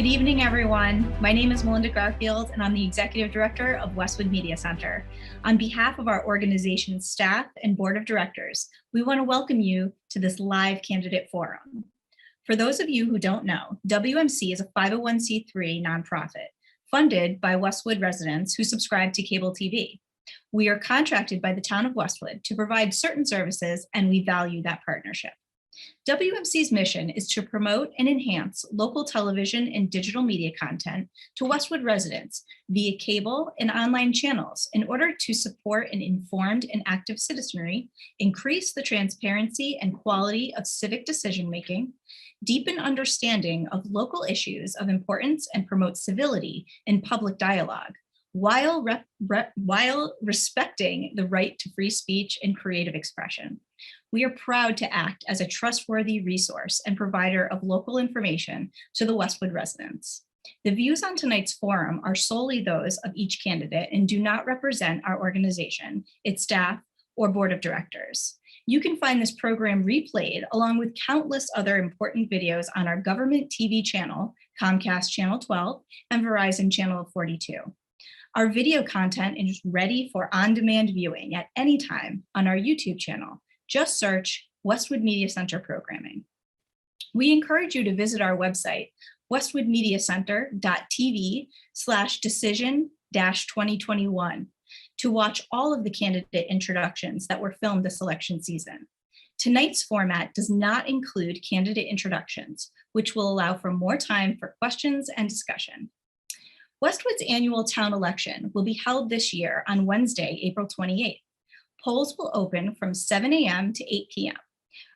Good evening, everyone. My name is Melinda Garfield, and I'm the Executive Director of Westwood Media Center. On behalf of our organization's staff and Board of Directors, we want to welcome you to this live candidate forum. For those of you who don't know, WMC is a 501c3 nonprofit funded by Westwood residents who subscribe to cable TV. We are contracted by the town of Westwood to provide certain services, and we value that partnership. WMC's mission is to promote and enhance local television and digital media content to Westwood residents via cable and online channels in order to support an informed and active citizenry, increase the transparency and quality of civic decision-making, deepen understanding of local issues of importance, and promote civility in public dialogue, while respecting the right to free speech and creative expression. We are proud to act as a trustworthy resource and provider of local information to the Westwood residents. The views on tonight's forum are solely those of each candidate and do not represent our organization, its staff, or board of directors. You can find this program replayed along with countless other important videos on our government TV channel, Comcast Channel 12, and Verizon Channel 42. Our video content is ready for on-demand viewing at any time on our YouTube channel. Just search Westwood Media Center Programming. We encourage you to visit our website, westwoodmediacenter.tv/decision-2021, to watch all of the candidate introductions that were filmed this election season. Tonight's format does not include candidate introductions, which will allow for more time for questions and discussion. Westwood's annual town election will be held this year on Wednesday, April 28th. Polls will open from 7 a.m. to 8 p.m.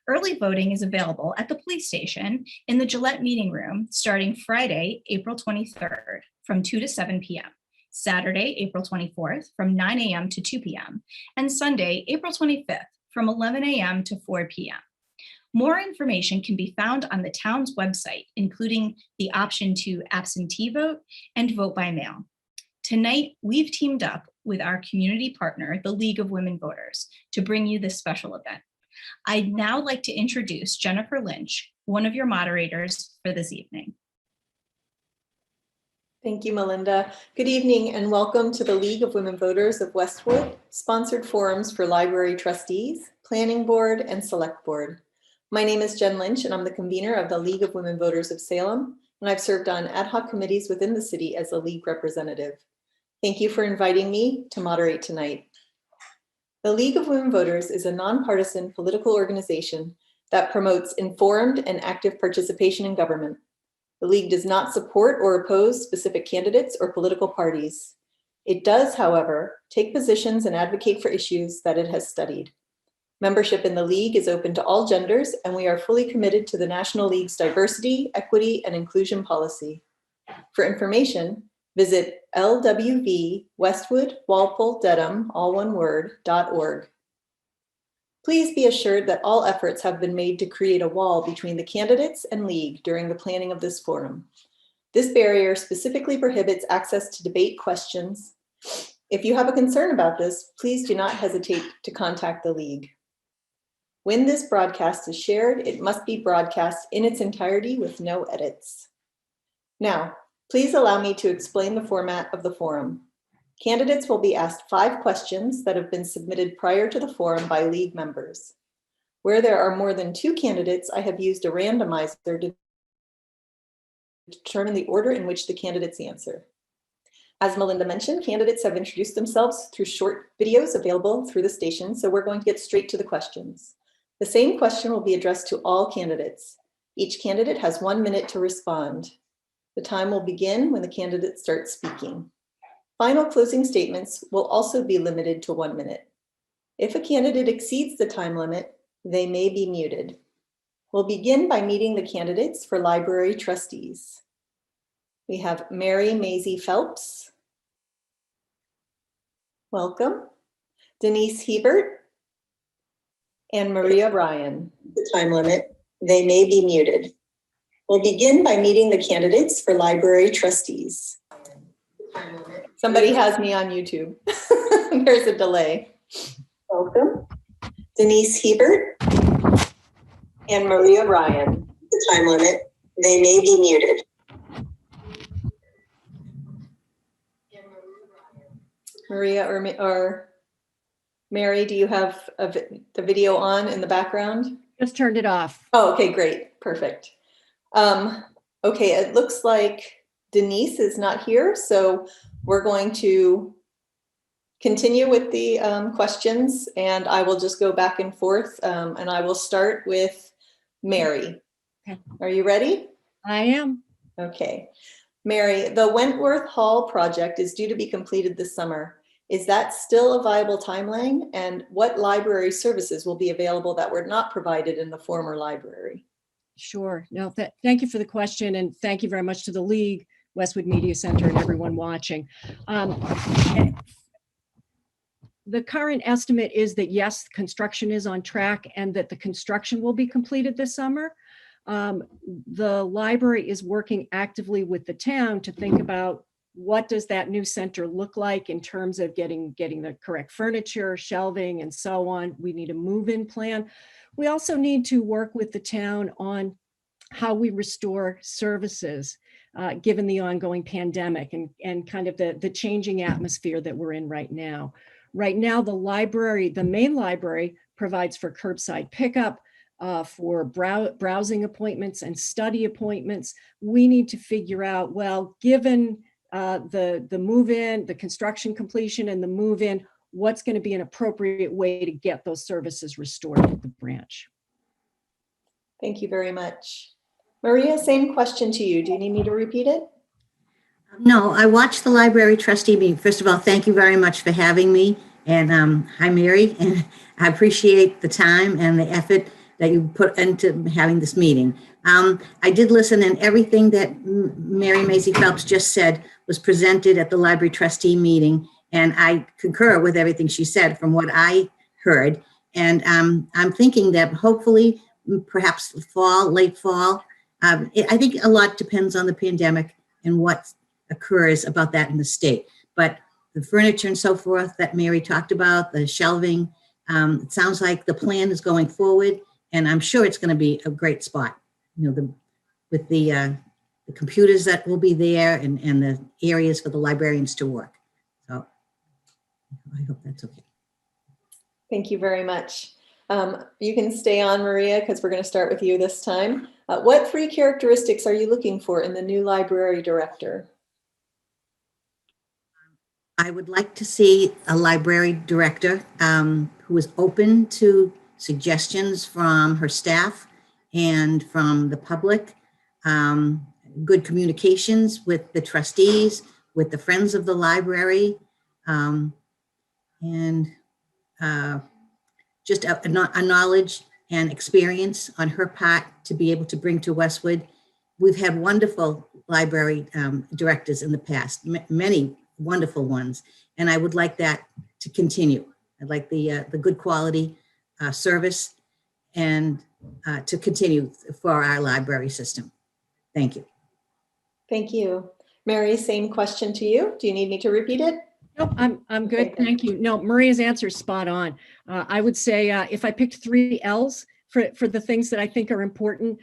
Early voting is available at the police station in the Gillette Meeting Room starting Friday, April 23rd from 2 to 7 p.m., Saturday, April 24th from 9 a.m. to 2 p.m., and Sunday, April 25th from 11 a.m. to 4 p.m. More information can be found on the town's website, including the option to absentee vote and vote by mail. Tonight, we've teamed up with our community partner, the League of Women Voters, to bring you this special event. I'd now like to introduce Jennifer Lynch, one of your moderators for this evening. Thank you, Melinda. Good evening and welcome to the League of Women Voters of Westwood, sponsored forums for library trustees, planning board, and select board. My name is Jen Lynch and I'm the convener of the League of Women Voters of Salem, and I've served on ad hoc committees within the city as a league representative. Thank you for inviting me to moderate tonight. The League of Women Voters is a nonpartisan political organization that promotes informed and active participation in government. The League does not support or oppose specific candidates or political parties. It does, however, take positions and advocate for issues that it has studied. Membership in the League is open to all genders, and we are fully committed to the National League's diversity, equity, and inclusion policy. For information, visit lwvwestwoodwalpolededham, all one word, .org. Please be assured that all efforts have been made to create a wall between the candidates and League during the planning of this forum. This barrier specifically prohibits access to debate questions. If you have a concern about this, please do not hesitate to contact the League. When this broadcast is shared, it must be broadcast in its entirety with no edits. Now, please allow me to explain the format of the forum. Candidates will be asked 5 questions that have been submitted prior to the forum by League members. Where there are more than 2 candidates, I have used a randomizer to determine the order in which the candidates answer. As Melinda mentioned, candidates have introduced themselves through short videos available through the station, so we're going to get straight to the questions. The same question will be addressed to all candidates. Each candidate has 1 minute to respond. The time will begin when the candidate starts speaking. Final closing statements will also be limited to 1 minute. If a candidate exceeds the time limit, they may be muted. We'll begin by meeting the candidates for library trustees. We have Mary Masi-Phelps. Welcome. Denise Hebert. And Maria Ryan. The time limit, they may be muted. We'll begin by meeting the candidates for library trustees. Somebody has me on YouTube. There's a delay. Welcome. Denise Hebert and Maria Ryan. The time limit, they may be muted. Maria or Mary, do you have the video on in the background? Just turned it off. Oh, okay, great, perfect. Okay, it looks like Denise is not here, so we're going to continue with the questions, and I will just go back and forth, and I will start with Mary. Okay. Are you ready? I am. Okay. Mary, the Wentworth Hall project is due to be completed this summer. Is that still a viable timeline? And what library services will be available that were not provided in the former library? Sure. No, thank you for the question, and thank you very much to the League, Westwood Media Center, and everyone watching. The current estimate is that yes, construction is on track and that the construction will be completed this summer. The library is working actively with the town to think about what does that new center look like in terms of getting the correct furniture, shelving, and so on. We need a move-in plan. We also need to work with the town on how we restore services given the ongoing pandemic and kind of the changing atmosphere that we're in right now. Right now, the main library provides for curbside pickup, for browsing appointments and study appointments. We need to figure out, well, given the move-in, the construction completion and the move-in, what's going to be an appropriate way to get those services restored at the branch. Thank you very much. Maria, same question to you. Do you need me to repeat it? No, I watched the library trustee meeting. First of all, thank you very much for having me. And hi, Mary. And I appreciate the time and the effort that you put into having this meeting. I did listen, and everything that Mary Masi-Phelps just said was presented at the library trustee meeting. And I concur with everything she said from what I heard. And I'm thinking that hopefully, perhaps fall, late fall, I think a lot depends on the pandemic and what occurs about that in the state. But the furniture and so forth that Mary talked about, the shelving, it sounds like the plan is going forward, and I'm sure it's going to be a great spot. You know, with the computers that will be there and the areas for the librarians to work. So I hope that's okay. Thank you very much. You can stay on, Maria, because we're going to start with you this time. What 3 characteristics are you looking for in the new library director? I would like to see a library director who is open to suggestions from her staff and from the public, good communications with the trustees, with the friends of the library, and just a knowledge and experience on her part to be able to bring to Westwood. We've had wonderful library directors in the past, many wonderful ones, and I would like that to continue. I'd like the good quality service and to continue for our library system. Thank you. Thank you. Mary, same question to you. Do you need me to repeat it? Nope, I'm good. Thank you. No, Maria's answer is spot on. I would say if I picked 3 L's for the things that I think are important,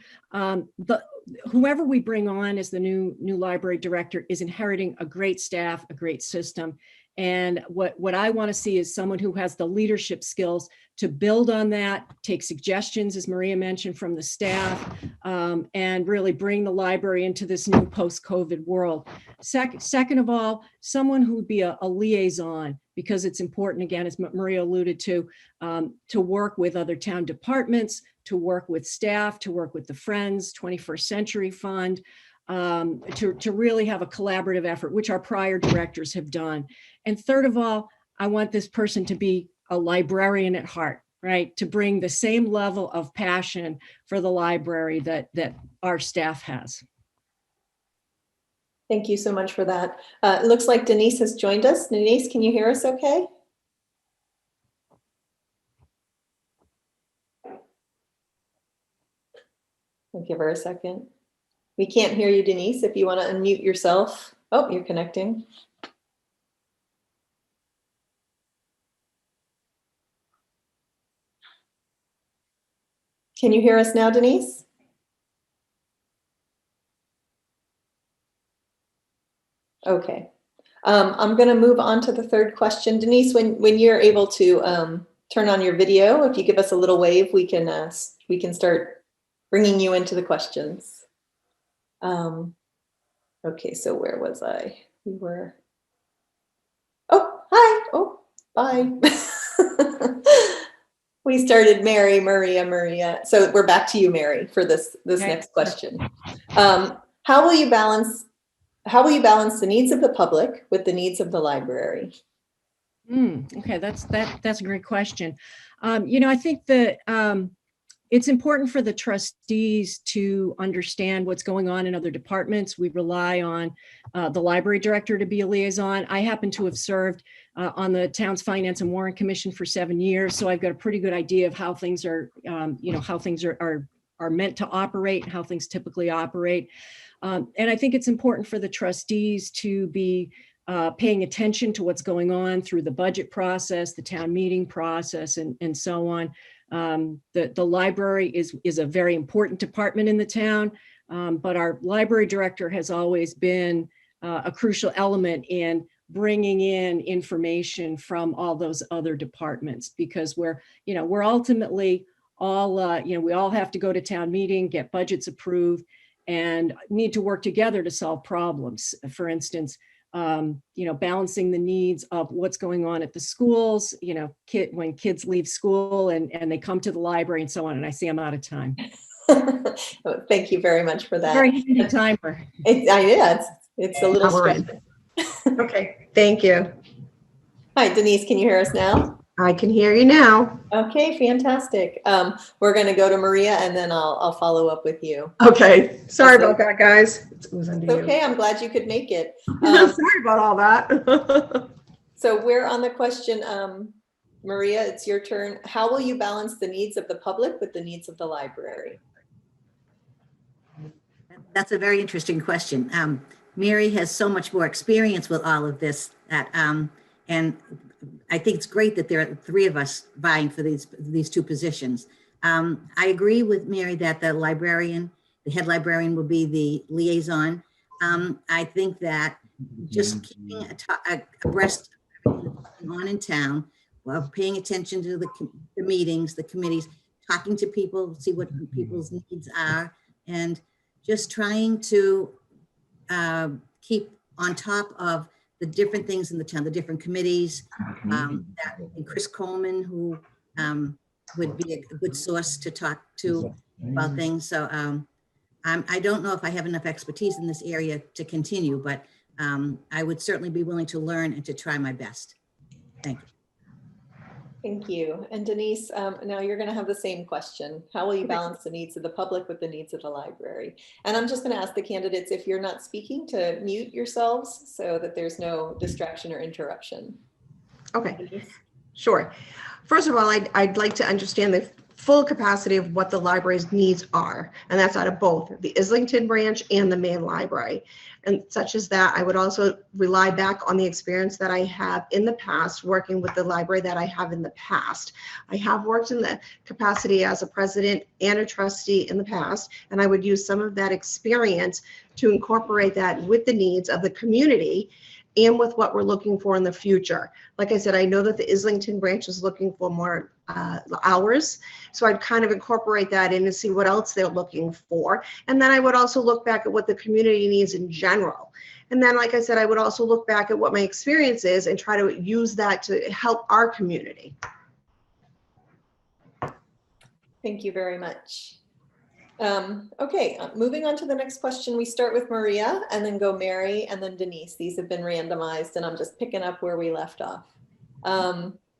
whoever we bring on as the new library director is inheriting a great staff, a great system. And what I want to see is someone who has the leadership skills to build on that, take suggestions, as Maria mentioned, from the staff, and really bring the library into this new post-COVID world. Second of all, someone who would be a liaison, because it's important, again, as Maria alluded to work with other town departments, to work with staff, to work with the Friends 21st Century Fund, to really have a collaborative effort, which our prior directors have done. And third of all, I want this person to be a librarian at heart, right? To bring the same level of passion for the library that our staff has. Thank you so much for that. It looks like Denise has joined us. Denise, can you hear us okay? We'll give her a second. We can't hear you, Denise. If you want to unmute yourself. Oh, you're connecting. Can you hear us now, Denise? Okay. I'm going to move on to the third question. Denise, when you're able to turn on your video, if you give us a little wave, we can start bringing you into the questions. Okay, so where was I? We were. Oh, hi. Oh, bye. We started Mary, Maria. So we're back to you, Mary, for this Okay. next question. How will you balance the needs of the public with the needs of the library? Okay, that's a great question. I think that it's important for the trustees to understand what's going on in other departments. We rely on the library director to be a liaison. I happen to have served on the town's Finance and Warrant Commission for 7 years, so I've got a pretty good idea of how things are, how things are meant to operate, how things typically operate. And I think it's important for the trustees to be paying attention to what's going on through the budget process, the town meeting process, and so on. The library is a very important department in the town, but our library director has always been a crucial element in bringing in information from all those other departments, because we're ultimately all, we all have to go to town meeting, get budgets approved, and need to work together to solve problems. For instance, balancing the needs of what's going on at the schools, when kids leave school and they come to the library and so on. And I see I'm out of time. Thank you very much for that. Very handy timer. It's a little stressful. Okay, thank you. Hi, Denise, can you hear us now? I can hear you now. Okay, fantastic. We're going to go to Maria, and then I'll follow up with you. Okay, sorry about that, guys. It was under you. Okay, I'm glad you could make it. Sorry about all that. So we're on the question, Maria, it's your turn. How will you balance the needs of the public with the needs of the library? That's a very interesting question. Mary has so much more experience with all of this that, and I think it's great that there are 3 of us vying for these 2 positions. I agree with Mary that the head librarian will be the liaison. I think that just keeping abreast of everything that's going on in town, while paying attention to the meetings, the committees, talking to people, see what people's needs are, and just trying to keep on top of the different things in the town, the different committees, and Chris Coleman, who would be a good source to talk to about things. So I don't know if I have enough expertise in this area to continue, but I would certainly be willing to learn and to try my best. Thank you. Thank you. And Denise, now you're going to have the same question. How will you balance the needs of the public with the needs of the library? And I'm just going to ask the candidates, if you're not speaking, to mute yourselves so that there's no distraction or interruption. Okay, sure. First of all, I'd like to understand the full capacity of what the library's needs are, and that's out of both the Islington branch and the main library. And such as that, I would also rely back on the experience that I have in the past working with the library that I have in the past. I have worked in the capacity as a president and a trustee in the past, and I would use some of that experience to incorporate that with the needs of the community and with what we're looking for in the future. Like I said, I know that the Islington branch is looking for more hours, so I'd kind of incorporate that in and see what else they're looking for. And then I would also look back at what the community needs in general. And then, like I said, I would also look back at what my experience is and try to use that to help our community. Thank you very much. Okay, moving on to the next question. We start with Maria and then go Mary and then Denise. These have been randomized and I'm just picking up where we left off.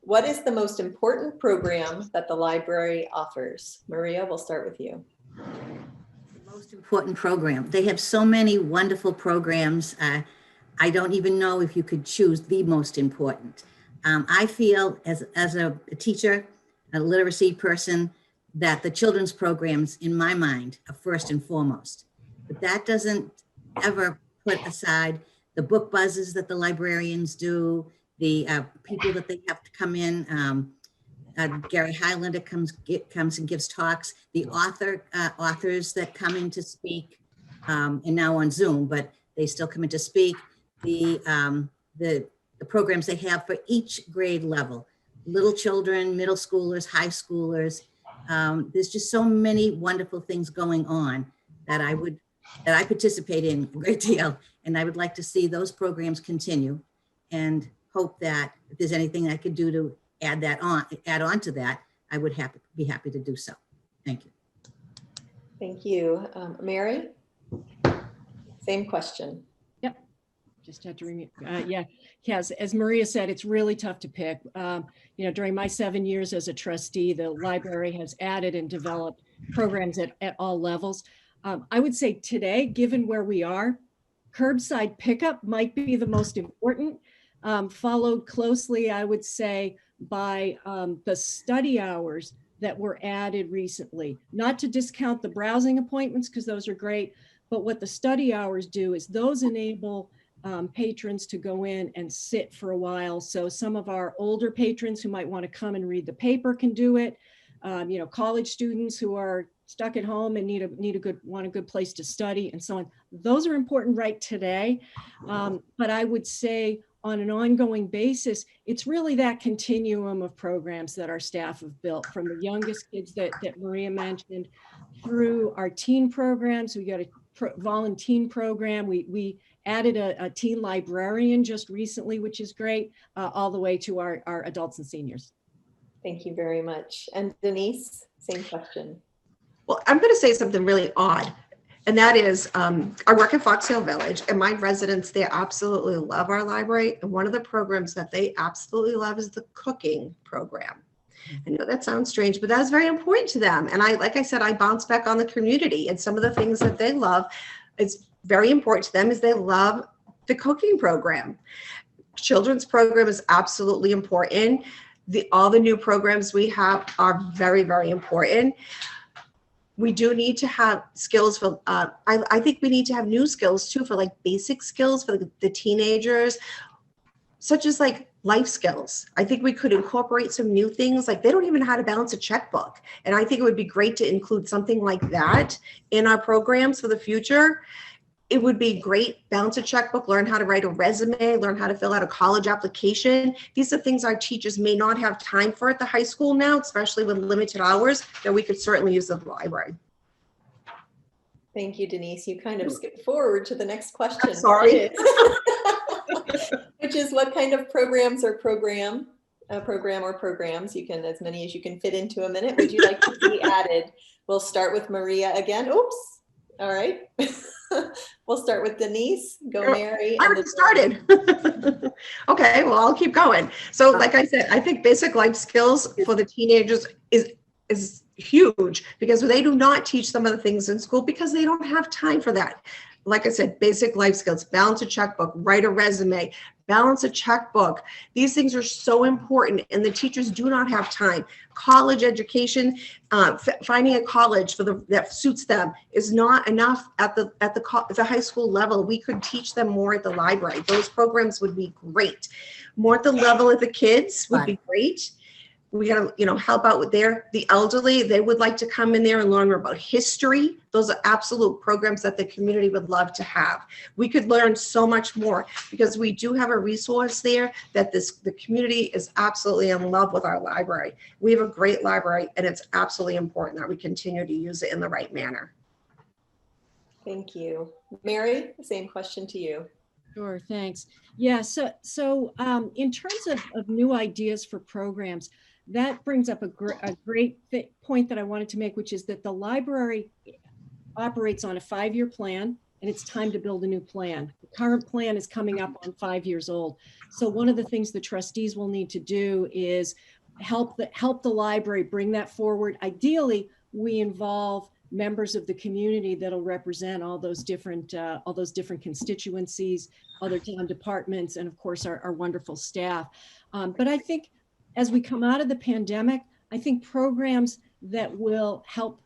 What is the most important program that the library offers? Maria, we'll start with you. The most important program. They have so many wonderful programs. I don't even know if you could choose the most important. I feel as a teacher, a literacy person, that the children's programs, in my mind, are first and foremost. But that doesn't ever put aside the book buzzes that the librarians do, the people that they have to come in. Gary Highlander comes and gives talks. The authors that come in to speak, and now on Zoom, but they still come in to speak. The the programs they have for each grade level. Little children, middle schoolers, high schoolers. There's just so many wonderful things going on that I participate in a great deal. And I would like to see those programs continue, and hope that if there's anything I could do to add on to that, I would be happy to do so. Thank you. Thank you. Mary? Same question. Yep. Just had to yes, as Maria said, it's really tough to pick. During my 7 years as a trustee, the library has added and developed programs at all levels. I would say today, given where we are, curbside pickup might be the most important, followed closely, I would say, by the study hours that were added recently. Not to discount the browsing appointments, because those are great, but what the study hours do is those enable patrons to go in and sit for a while. So some of our older patrons who might want to come and read the paper can do it. College students who are stuck at home and want a good place to study and so on. Those are important right today. But I would say on an ongoing basis, it's really that continuum of programs that our staff have built, from the youngest kids that Maria mentioned through our teen programs. We got a volunteer program. We added a teen librarian just recently, which is great, all the way to our adults and seniors. Thank you very much. And Denise, same question. Well, I'm going to say something really odd, and that is I work at Fox Hill Village, and my residents there absolutely love our library. And one of the programs that they absolutely love is the cooking program. I know that sounds strange, but that's very important to them. And like I said, I bounce back on the community, and some of the things that they love, it's very important to them, is they love the cooking program. Children's program is absolutely important. All the new programs we have are very, very important. We do need to have skills for, I think we need to have new skills too, for like basic skills for the teenagers, such as like life skills. I think we could incorporate some new things, like they don't even know how to balance a checkbook. And I think it would be great to include something like that in our programs for the future. It would be great. Balance a checkbook, learn how to write a resume, learn how to fill out a college application. These are things our teachers may not have time for at the high school now, especially with limited hours, that we could certainly use at the library. Thank you, Denise. You kind of skipped forward to the next question. I'm sorry. Which is what kind of programs or programs, you can, as many as you can fit into a minute, would you like to see added? We'll start with Maria again. Oops. All right. We'll start with Denise. Go, Mary. I already started. Okay, well, I'll keep going. So like I said, I think basic life skills for the teenagers is huge, because they do not teach some of the things in school because they don't have time for that. Like I said, basic life skills, balance a checkbook, write a resume, balance a checkbook. These things are so important, and the teachers do not have time. College education, finding a college that suits them is not enough at the high school level. We could teach them more at the library. Those programs would be great. More at the level of the kids would be great. We got to, help out with the elderly. They would like to come in there and learn more about history. Those are absolute programs that the community would love to have. We could learn so much more, because we do have a resource there that the community is absolutely in love with our library. We have a great library, and it's absolutely important that we continue to use it in the right manner. Thank you. Mary, the same question to you. Sure, thanks. Yeah, so in terms of new ideas for programs, that brings up a great point that I wanted to make, which is that the library operates on a 5-year plan, and it's time to build a new plan. The current plan is coming up on 5 years old. So one of the things the trustees will need to do is help the library bring that forward. Ideally, we involve members of the community that'll represent all those different constituencies, other town departments, and of course our wonderful staff. But I think as we come out of the pandemic, I think programs that will help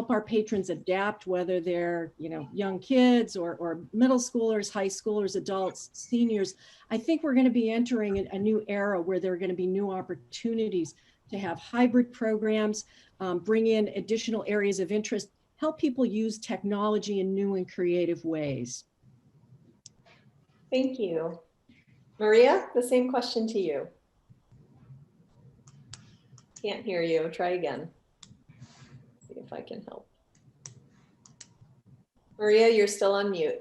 our patrons adapt, whether they're, young kids or middle schoolers, high schoolers, adults, seniors. I think we're going to be entering a new era where there are going to be new opportunities to have hybrid programs, bring in additional areas of interest, help people use technology in new and creative ways. Thank you. Maria, the same question to you. Can't hear you. Try again. See if I can help. Maria, you're still on mute.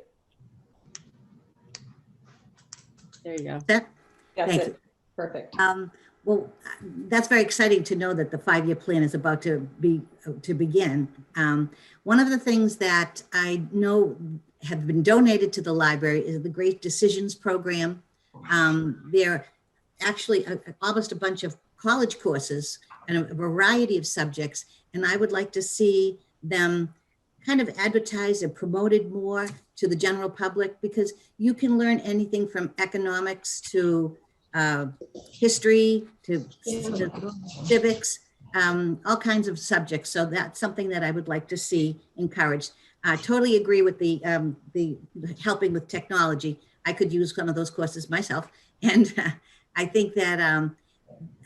There you go. That's Thank it. you. Perfect. Well, that's very exciting to know that the 5-year plan is about to begin. One of the things that I know have been donated to the library is the Great Decisions Program. They're actually almost a bunch of college courses and a variety of subjects, and I would like to see them kind of advertised and promoted more to the general public, because you can learn anything from economics to history to civics, all kinds of subjects. So that's something that I would like to see encouraged. I totally agree with the helping with technology. I could use one of those courses myself. And I think that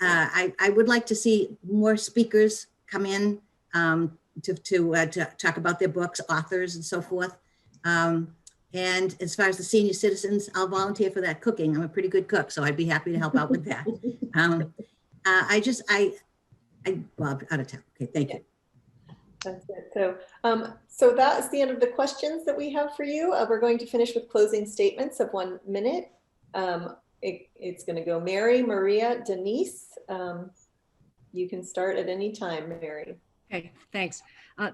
I would like to see more speakers come in to talk about their books, authors, and so forth. And as far as the senior citizens, I'll volunteer for that cooking. I'm a pretty good cook, so I'd be happy to help out with that. Well, I'm out of time. Okay, thank you. That's it. So that's the end of the questions that we have for you. We're going to finish with closing statements of 1 minute. It's going to go Mary, Maria, Denise. You can start at any time, Mary. Okay, thanks.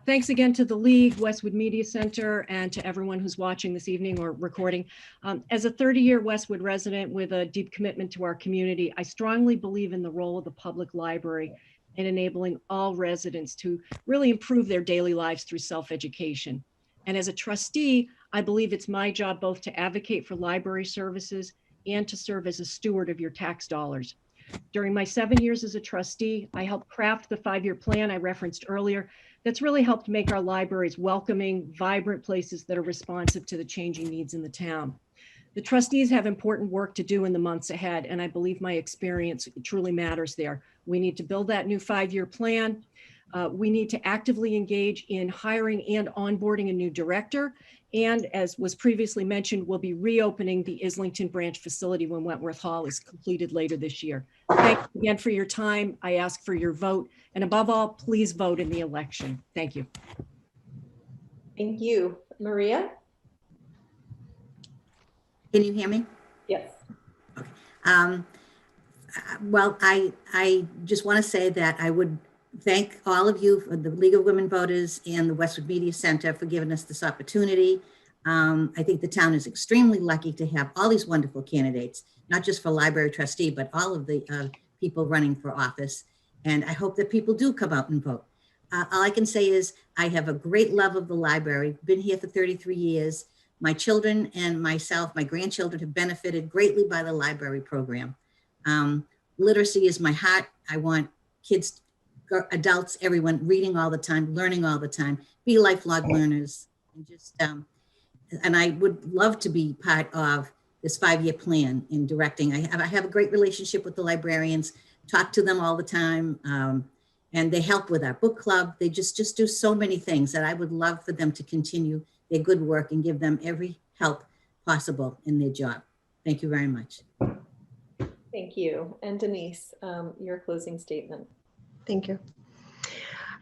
Thanks again to the League, Westwood Media Center, and to everyone who's watching this evening or recording. As a 30-year Westwood resident with a deep commitment to our community, I strongly believe in the role of the public library in enabling all residents to really improve their daily lives through self-education. And as a trustee, I believe it's my job both to advocate for library services and to serve as a steward of your tax dollars. During my 7 years as a trustee, I helped craft the 5-year plan I referenced earlier that's really helped make our libraries welcoming, vibrant places that are responsive to the changing needs in the town. The trustees have important work to do in the months ahead, and I believe my experience truly matters there. We need to build that new 5-year plan. We need to actively engage in hiring and onboarding a new director. And as was previously mentioned, we'll be reopening the Islington branch facility when Wentworth Hall is completed later this year. Thanks again for your time. I ask for your vote. And above all, please vote in the election. Thank you. Thank you. Maria? Can you hear me? Yes. Okay. Well, I just want to say that I would thank all of you, for the League of Women Voters and the Westwood Media Center, for giving us this opportunity. I think the town is extremely lucky to have all these wonderful candidates, not just for library trustee, but all of the people running for office. And I hope that people do come out and vote. All I can say is I have a great love of the library, been here for 33 years. My children and myself, my grandchildren, have benefited greatly by the library program. Literacy is my heart. I want kids, adults, everyone reading all the time, learning all the time, be lifelong learners. And just, and I would love to be part of this 5-year plan in directing. I have a great relationship with the librarians, talk to them all the time. And they help with our book club. They just do so many things that I would love for them to continue their good work and give them every help possible in their job. Thank you very much. Thank you. And Denise, your closing statement. Thank you.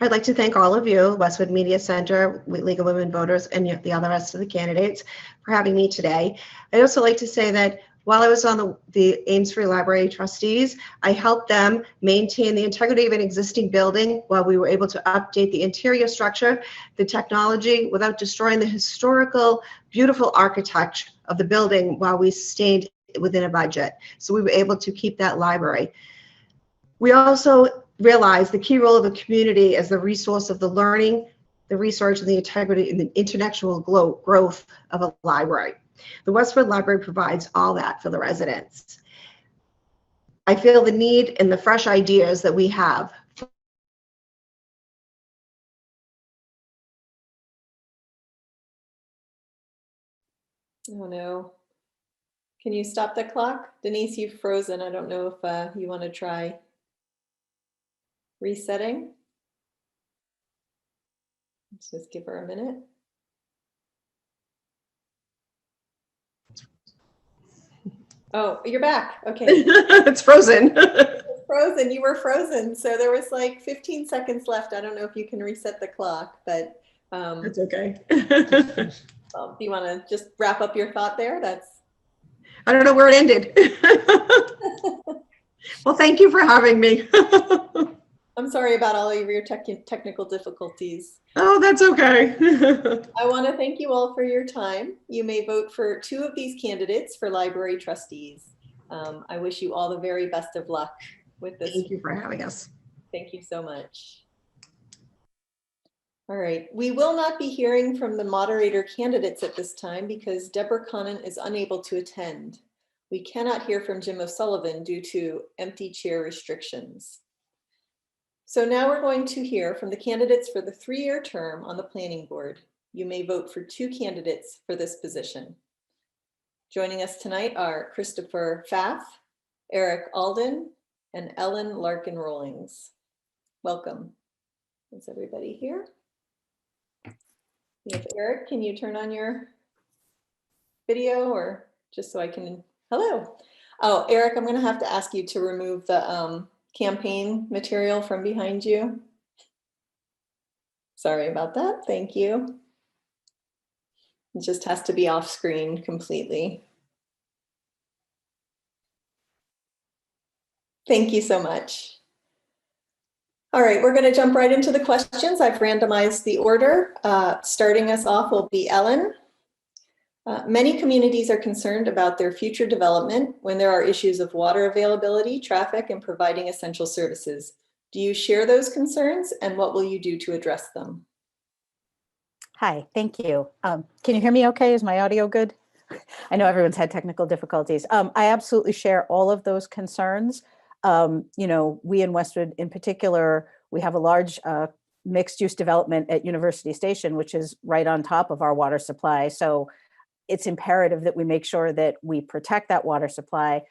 I'd like to thank all of you, Westwood Media Center, League of Women Voters, and the other rest of the candidates for having me today. I'd also like to say that while I was on the Amesbury Library Trustees, I helped them maintain the integrity of an existing building while we were able to update the interior structure, the technology, without destroying the historical, beautiful architecture of the building while we stayed within a budget. So we were able to keep that library. We also realized the key role of the community as the resource of the learning, the research, and the integrity and the intellectual growth of a library. The Westwood Library provides all that for the residents. I feel the need and the fresh ideas that we have. Oh no. Can you stop the clock? Denise, you've frozen. I don't know if you want to try resetting. Let's just give her a minute. Oh, you're back. Okay. It's frozen. It's frozen. You were frozen. So there was like 15 seconds left. I don't know if you can reset the clock, but That's okay. well, do you want to just wrap up your thought there? I don't know where it ended. Well, thank you for having me. I'm sorry about all of your technical difficulties. Oh, that's okay. I want to thank you all for your time. You may vote for 2 of these candidates for library trustees. I wish you all the very best of luck with this. Thank you for having us. Thank you so much. All right, we will not be hearing from the moderator candidates at this time because Deborah Conant is unable to attend. We cannot hear from Jim O'Sullivan due to empty chair restrictions. So now we're going to hear from the candidates for the 3-year term on the planning board. You may vote for 2 candidates for this position. Joining us tonight are Christopher Pfaff, Eric Alden, and Ellen Larkin Rollings. Welcome. Is everybody here? Yes, Eric, can you turn on your video or just so I can, hello. Oh, Eric, I'm gonna have to ask you to remove the campaign material from behind you. Sorry about that, thank you. It just has to be off screen completely. Thank you so much. All right, we're going to jump right into the questions. I've randomized the order. Starting us off will be Ellen. Many communities are concerned about their future development when there are issues of water availability, traffic, and providing essential services. Do you share those concerns, and what will you do to address them? Hi, thank you. Can you hear me okay? Is my audio good? I know everyone's had technical difficulties. I absolutely share all of those concerns. You know, we in Westwood in particular, we have a large mixed use development at University Station, which is right on top of our water supply. So it's imperative that we make sure that we protect that water supply,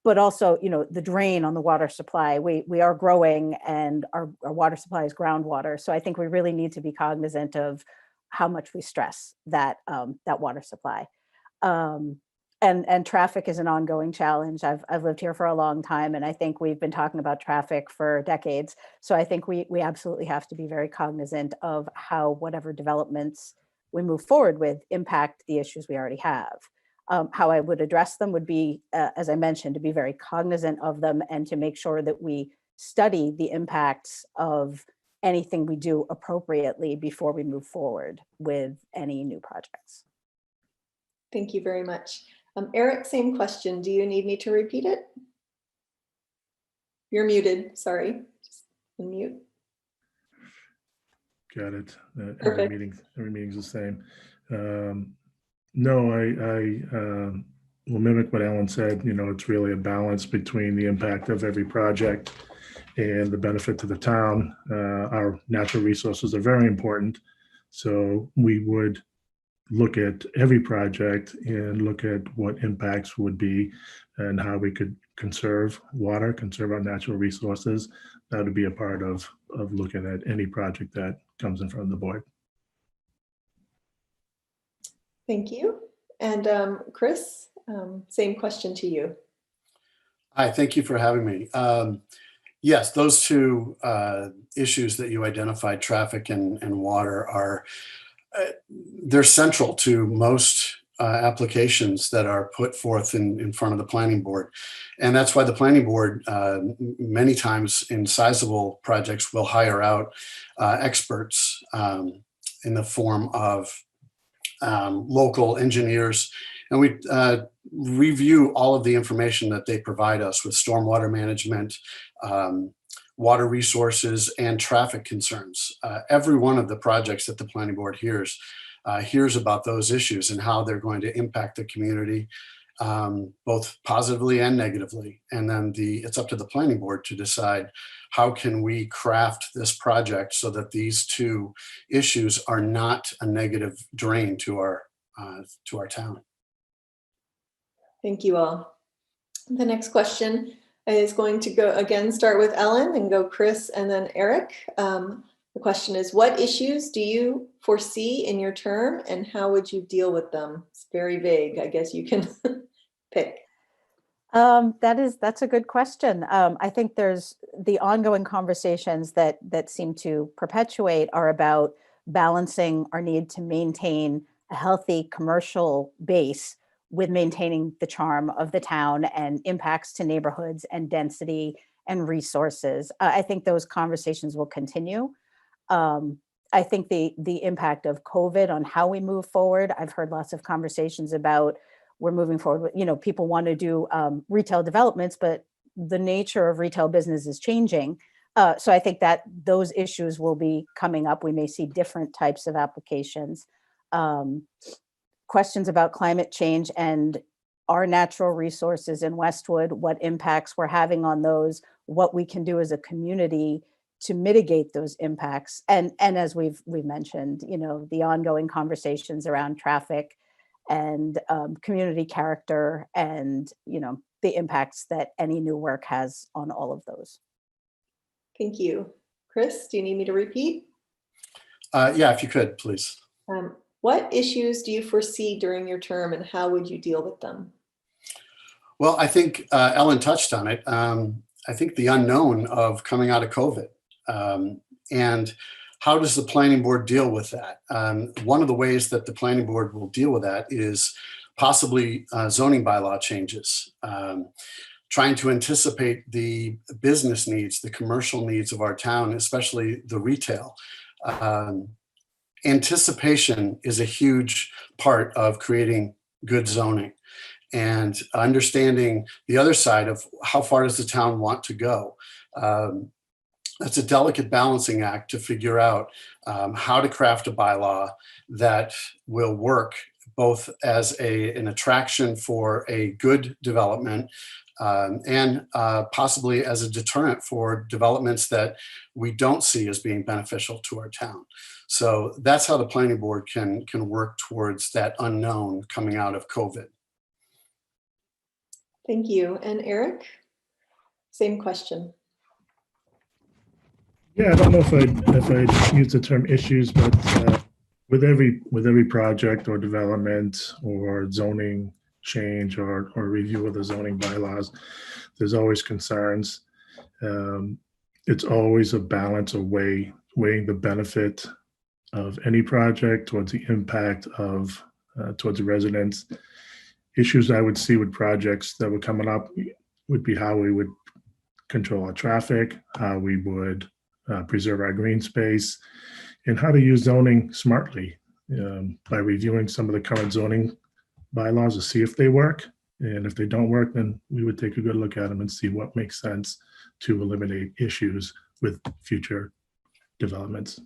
but also, you know, the drain on the water supply. We are growing and our water supply is groundwater. So I think we really need to be cognizant of how much we stress that, that water supply. And traffic is an ongoing challenge. I've lived here for a long time, and I think we've been talking about traffic for decades. So I think we absolutely have to be very cognizant of how whatever developments we move forward with impact the issues we already have. How I would address them would be, as I mentioned, to be very cognizant of them and to make sure that we study the impacts of anything we do appropriately before we move forward with any new projects. Thank you very much. Eric, same question. Do you need me to repeat it? You're muted, sorry. Just unmute. Got it. Every meeting's the same. No, I will mimic what Alan said. You know, it's really a balance between the impact of every project and the benefit to the town. Our natural resources are very important. So we would look at every project and look at what impacts would be and how we could conserve water, conserve our natural resources. That would be a part of looking at any project that comes in front of the board. Thank you. And Chris, same question to you. Hi, thank you for having me. Yes, those 2 issues that you identified, traffic and water, are they're central to most applications that are put forth in front of the planning board. And that's why the planning board many times in sizable projects will hire out experts in the form of local engineers. And we review all of the information that they provide us with stormwater management, water resources, and traffic concerns. Every one of the projects that the planning board hears about those issues and how they're going to impact the community, both positively and negatively. And then it's up to the planning board to decide how can we craft this project so that these 2 issues are not a negative drain to our town. Thank you all. The next question is going to go again, start with Ellen and go Chris and then Eric. The question is, what issues do you foresee in your term and how would you deal with them? It's very vague. I guess you can pick. That's a good question. I think there's the ongoing conversations that seem to perpetuate are about balancing our need to maintain a healthy commercial base with maintaining the charm of the town and impacts to neighborhoods and density and resources. I think those conversations will continue. I think the impact of COVID on how we move forward. I've heard lots of conversations about we're moving forward with, people want to do retail developments, but the nature of retail business is changing. So I think that those issues will be coming up. We may see different types of applications. Questions about climate change and our natural resources in Westwood, what impacts we're having on those, what we can do as a community to mitigate those impacts. And as we've mentioned, the ongoing conversations around traffic and community character and, the impacts that any new work has on all of those. Thank you. Chris, do you need me to repeat? Yeah, if you could, please. What issues do you foresee during your term and how would you deal with them? Well, I think Ellen touched on it. I think the unknown of coming out of COVID and how does the planning board deal with that? One of the ways that the planning board will deal with that is possibly zoning bylaw changes, trying to anticipate the business needs, the commercial needs of our town, especially the retail. Anticipation is a huge part of creating good zoning and understanding the other side of how far does the town want to go. That's a delicate balancing act to figure out how to craft a bylaw that will work both as an attraction for a good development and possibly as a deterrent for developments that we don't see as being beneficial to our town. So that's how the planning board can work towards that unknown coming out of COVID. Thank you. And Eric, same question. Yeah, I don't know if I use the term issues, but with every project or development or zoning change or review of the zoning bylaws, there's always concerns. It's always a balance of weighing the benefit of any project towards the impact of towards the residents. Issues I would see with projects that were coming up would be how we would control our traffic, how we would preserve our green space, and how to use zoning smartly by reviewing some of the current zoning bylaws to see if they work. And if they don't work, then we would take a good look at them and see what makes sense to eliminate issues with future developments.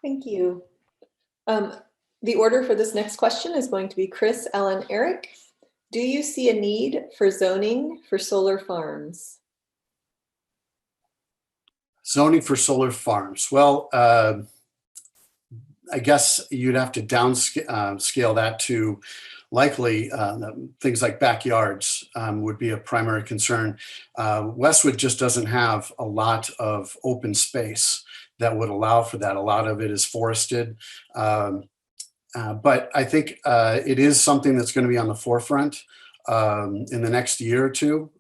Thank you. The order for this next question is going to be Chris, Ellen, Eric. Do you see a need for zoning for solar farms? Zoning for solar farms. Well, I guess you'd have to downscale that to likely things like backyards would be a primary concern. Westwood just doesn't have a lot of open space that would allow for that. A lot of it is forested. But I think it is something that's going to be on the forefront in the next year or two.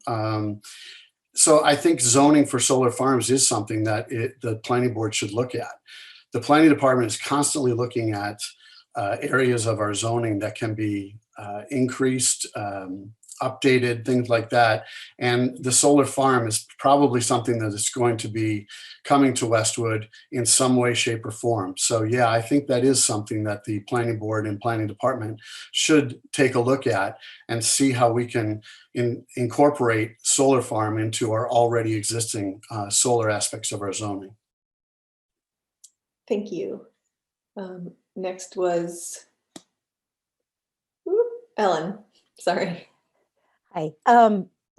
So I think zoning for solar farms is something that the planning board should look at. The planning department is constantly looking at areas of our zoning that can be increased, updated, things like that. And the solar farm is probably something that is going to be coming to Westwood in some way, shape, or form. So yeah, I think that is something that the planning board and planning department should take a look at and see how we can incorporate solar farm into our already existing solar aspects of our zoning. Thank you. Next was Ellen. Sorry. Hi.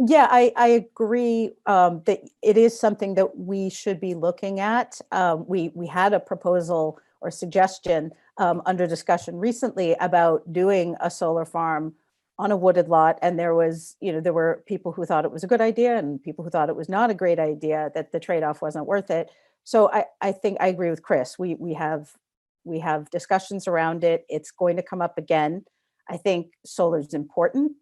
Yeah, I agree that it is something that we should be looking at. We had a proposal or suggestion under discussion recently about doing a solar farm on a wooded lot, and there were people who thought it was a good idea and people who thought it was not a great idea, that the trade-off wasn't worth it. So I think I agree with Chris. We have discussions around it. It's going to come up again. I think solar is important.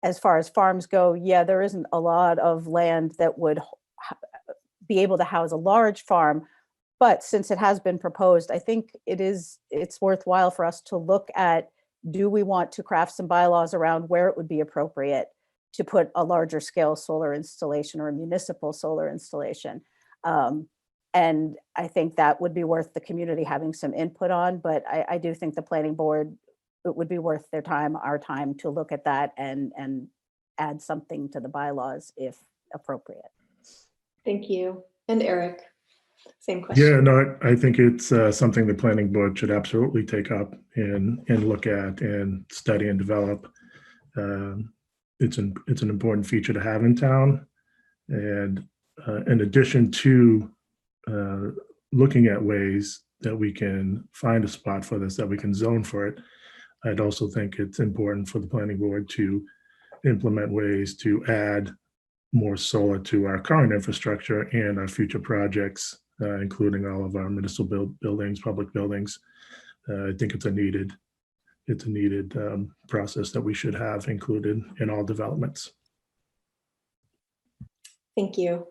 As far as farms go, yeah, there isn't a lot of land that would be able to house a large farm. But since it has been proposed, I think it's worthwhile for us to look at, do we want to craft some bylaws around where it would be appropriate to put a larger scale solar installation or a municipal solar installation? And I think that would be worth the community having some input on, but I do think the planning board, it would be worth their time, our time, to look at that and add something to the bylaws if appropriate. Thank you. And Eric, same question. Yeah, no, I think it's something the planning board should absolutely take up and look at and study and develop. It's an important feature to have in town. And in addition to looking at ways that we can find a spot for this, that we can zone for it, I'd also think it's important for the planning board to implement ways to add more solar to our current infrastructure and our future projects, including all of our municipal buildings, public buildings. I think it's a needed process that we should have included in all developments. Thank you.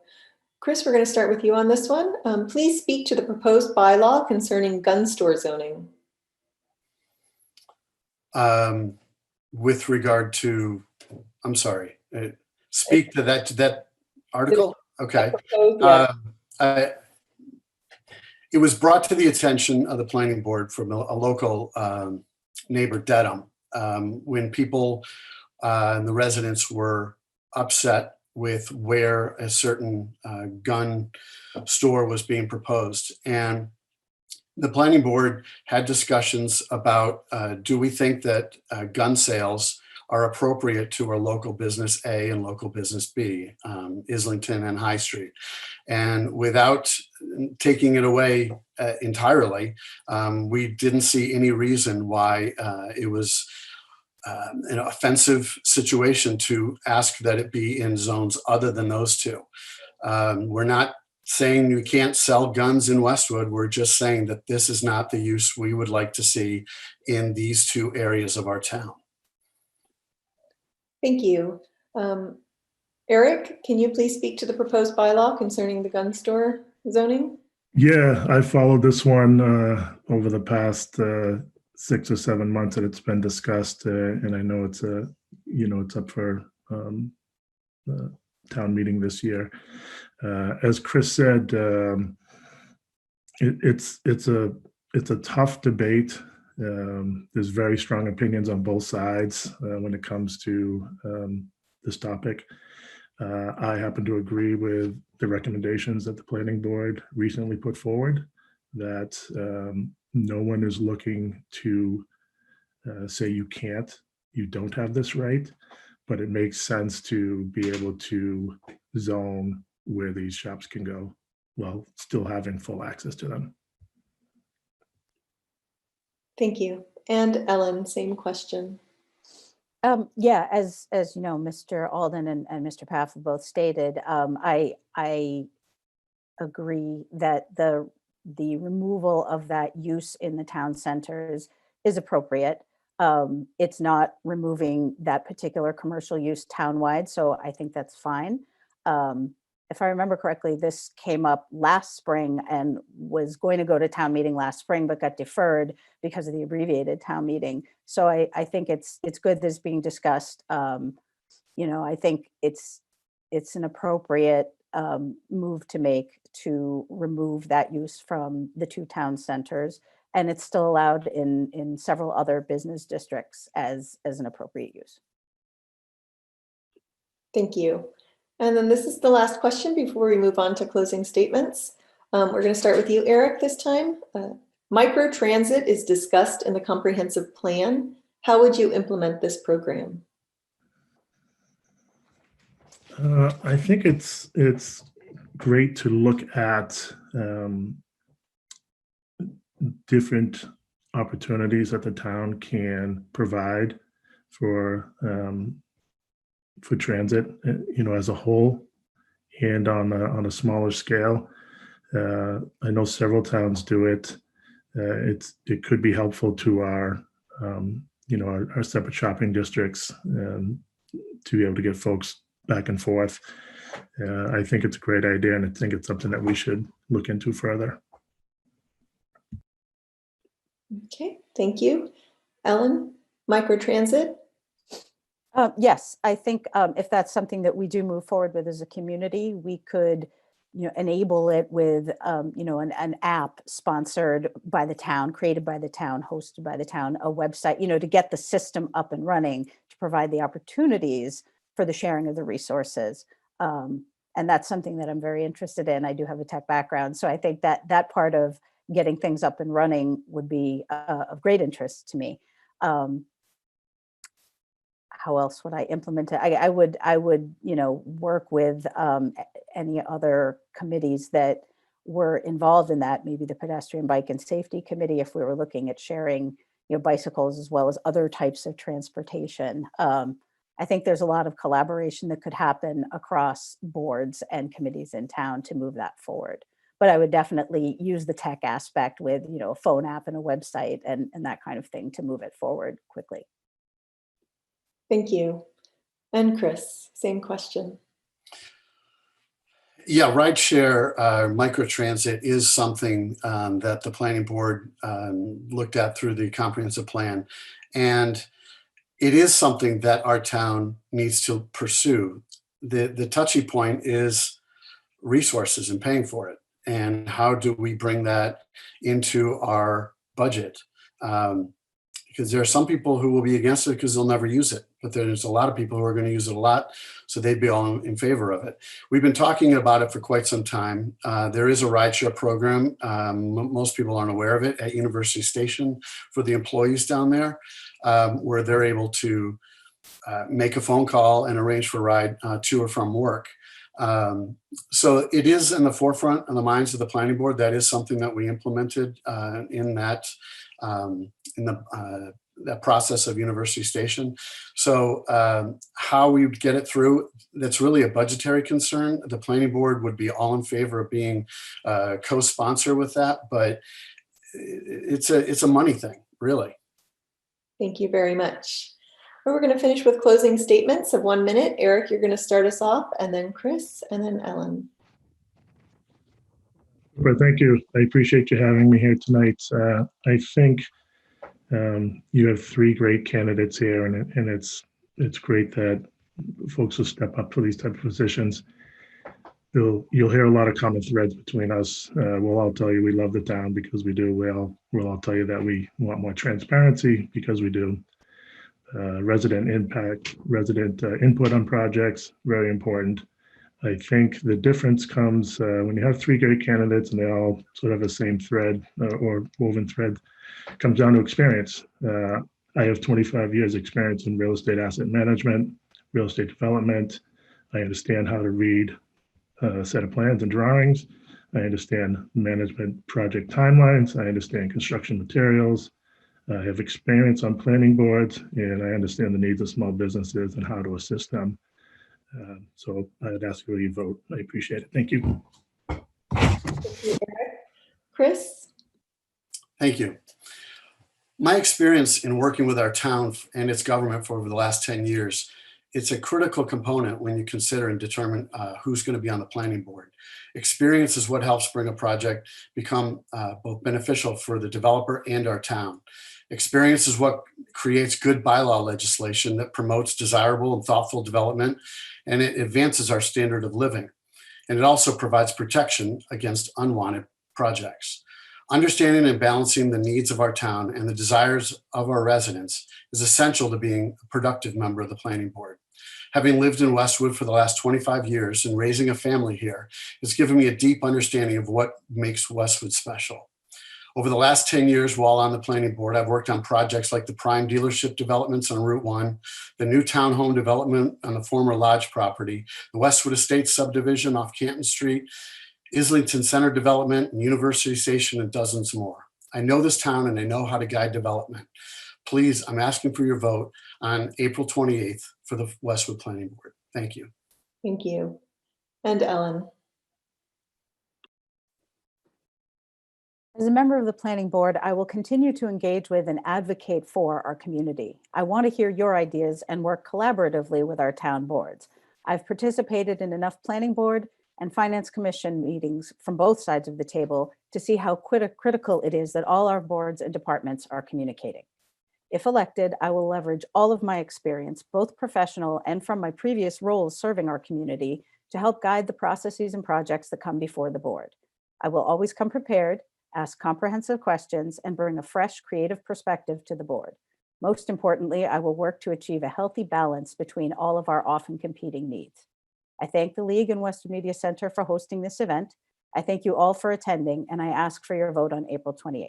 Chris, we're going to start with you on this one. Please speak to the proposed bylaw concerning gun store zoning. With regard to, I'm sorry, speak to that article? Okay. It was brought to the attention of the planning board from a local neighbor, Dedham, when people and the residents were upset with where a certain gun store was being proposed. And the planning board had discussions about, do we think that gun sales are appropriate to our local business A and local business B, Islington and High Street. And without taking it away entirely, we didn't see any reason why it was an offensive situation to ask that it be in zones other than those two. We're not saying you can't sell guns in Westwood. We're just saying that this is not the use we would like to see in these two areas of our town. Thank you. Eric, can you please speak to the proposed bylaw concerning the gun store zoning? Yeah, I followed this one over the past 6 or 7 months that it's been discussed, and I know it's it's up for town meeting this year. As Chris said, it's a tough debate. There's very strong opinions on both sides when it comes to this topic. I happen to agree with the recommendations that the planning board recently put forward, that no one is looking to say you don't have this right, but it makes sense to be able to zone where these shops can go while still having full access to them. Thank you. And Ellen, same question. Yeah, as you know, Mr. Alden and Mr. Pfaff have both stated, I agree that the removal of that use in the town centers is appropriate. It's not removing that particular commercial use townwide, so I think that's fine. If I remember correctly, this came up last spring and was going to go to town meeting last spring, but got deferred because of the abbreviated town meeting. So I think it's good that it's being discussed. I think it's an appropriate move to make to remove that use from the two town centers, and it's still allowed in several other business districts as an appropriate use. Thank you. And then this is the last question before we move on to closing statements. We're going to start with you, Eric, this time. Microtransit is discussed in the comprehensive plan. How would you implement this program? I think it's great to look at different opportunities that the town can provide for transit, as a whole, and on a smaller scale. I know several towns do it. It could be helpful to our our separate shopping districts, to be able to get folks back and forth. I think it's a great idea, and I think it's something that we should look into further. Okay, thank you. Ellen, microtransit? Yes, I think if that's something that we do move forward with as a community, we could, enable it with, an app sponsored by the town, created by the town, hosted by the town, a website, to get the system up and running, to provide the opportunities for the sharing of the resources. And that's something that I'm very interested in. I do have a tech background, so I think that part of getting things up and running would be of great interest to me. How else would I implement it? I would work with any other committees that were involved in that, maybe the pedestrian bike and safety committee, if we were looking at sharing, bicycles as well as other types of transportation. I think there's a lot of collaboration that could happen across boards and committees in town to move that forward. But I would definitely use the tech aspect with, a phone app and a website and that kind of thing to move it forward quickly. Thank you. And Chris, same question. Yeah, rideshare microtransit is something that the planning board looked at through the comprehensive plan. And it is something that our town needs to pursue. The touchy point is resources and paying for it. And how do we bring that into our budget? Because there are some people who will be against it because they'll never use it. But there's a lot of people who are going to use it a lot, so they'd be all in favor of it. We've been talking about it for quite some time. There is a rideshare program. Most people aren't aware of it at University Station for the employees down there, where they're able to make a phone call and arrange for a ride to or from work. So it is in the forefront of the minds of the planning board. That is something that we implemented in that that process of University Station. So how we would get it through, that's really a budgetary concern. The planning board would be all in favor of being co-sponsor with that, but it's a money thing, really. Thank you very much. We're going to finish with closing statements of 1 minute. Eric, you're going to start us off, and then Chris, and then Ellen. Well, thank you. I appreciate you having me here tonight. I think you have 3 great candidates here, and it's great that folks will step up for these type of positions. You'll hear a lot of common threads between us. We'll all tell you we love the town because we do. We'll all tell you that we want more transparency because we do. Resident impact, resident input on projects, very important. I think the difference comes when you have 3 great candidates and they all sort of have the same thread or woven thread. Comes down to experience. I have 25 years experience in real estate asset management, real estate development. I understand how to read a set of plans and drawings. I understand management project timelines. I understand construction materials. I have experience on planning boards, and I understand the needs of small businesses and how to assist them. So I'd ask you to vote. I appreciate it. Thank you. Thank you, Eric. Chris? Thank you. My experience in working with our town and its government for over the last 10 years, it's a critical component when you consider and determine who's going to be on the planning board. Experience is what helps bring a project become both beneficial for the developer and our town. Experience is what creates good bylaw legislation that promotes desirable and thoughtful development, and it advances our standard of living. And it also provides protection against unwanted projects. Understanding and balancing the needs of our town and the desires of our residents is essential to being a productive member of the planning board. Having lived in Westwood for the last 25 years and raising a family here has given me a deep understanding of what makes Westwood special. Over the last 10 years while on the planning board, I've worked on projects like the prime dealership developments on Route 1, the new townhome development on the former Lodge property, the Westwood Estates subdivision off Canton Street, Islington Center development, and University Station, and dozens more. I know this town and I know how to guide development. Please, I'm asking for your vote on April 28th for the Westwood Planning Board. Thank you. Thank you. And Ellen? As a member of the Planning Board, I will continue to engage with and advocate for our community. I want to hear your ideas and work collaboratively with our town boards. I've participated in enough Planning Board and Finance Commission meetings from both sides of the table to see how critical it is that all our boards and departments are communicating. If elected, I will leverage all of my experience, both professional and from my previous roles serving our community, to help guide the processes and projects that come before the board. I will always come prepared, ask comprehensive questions, and bring a fresh, creative perspective to the board. Most importantly, I will work to achieve a healthy balance between all of our often competing needs. I thank the League and Westwood Media Center for hosting this event. I thank you all for attending, and I ask for your vote on April 28th.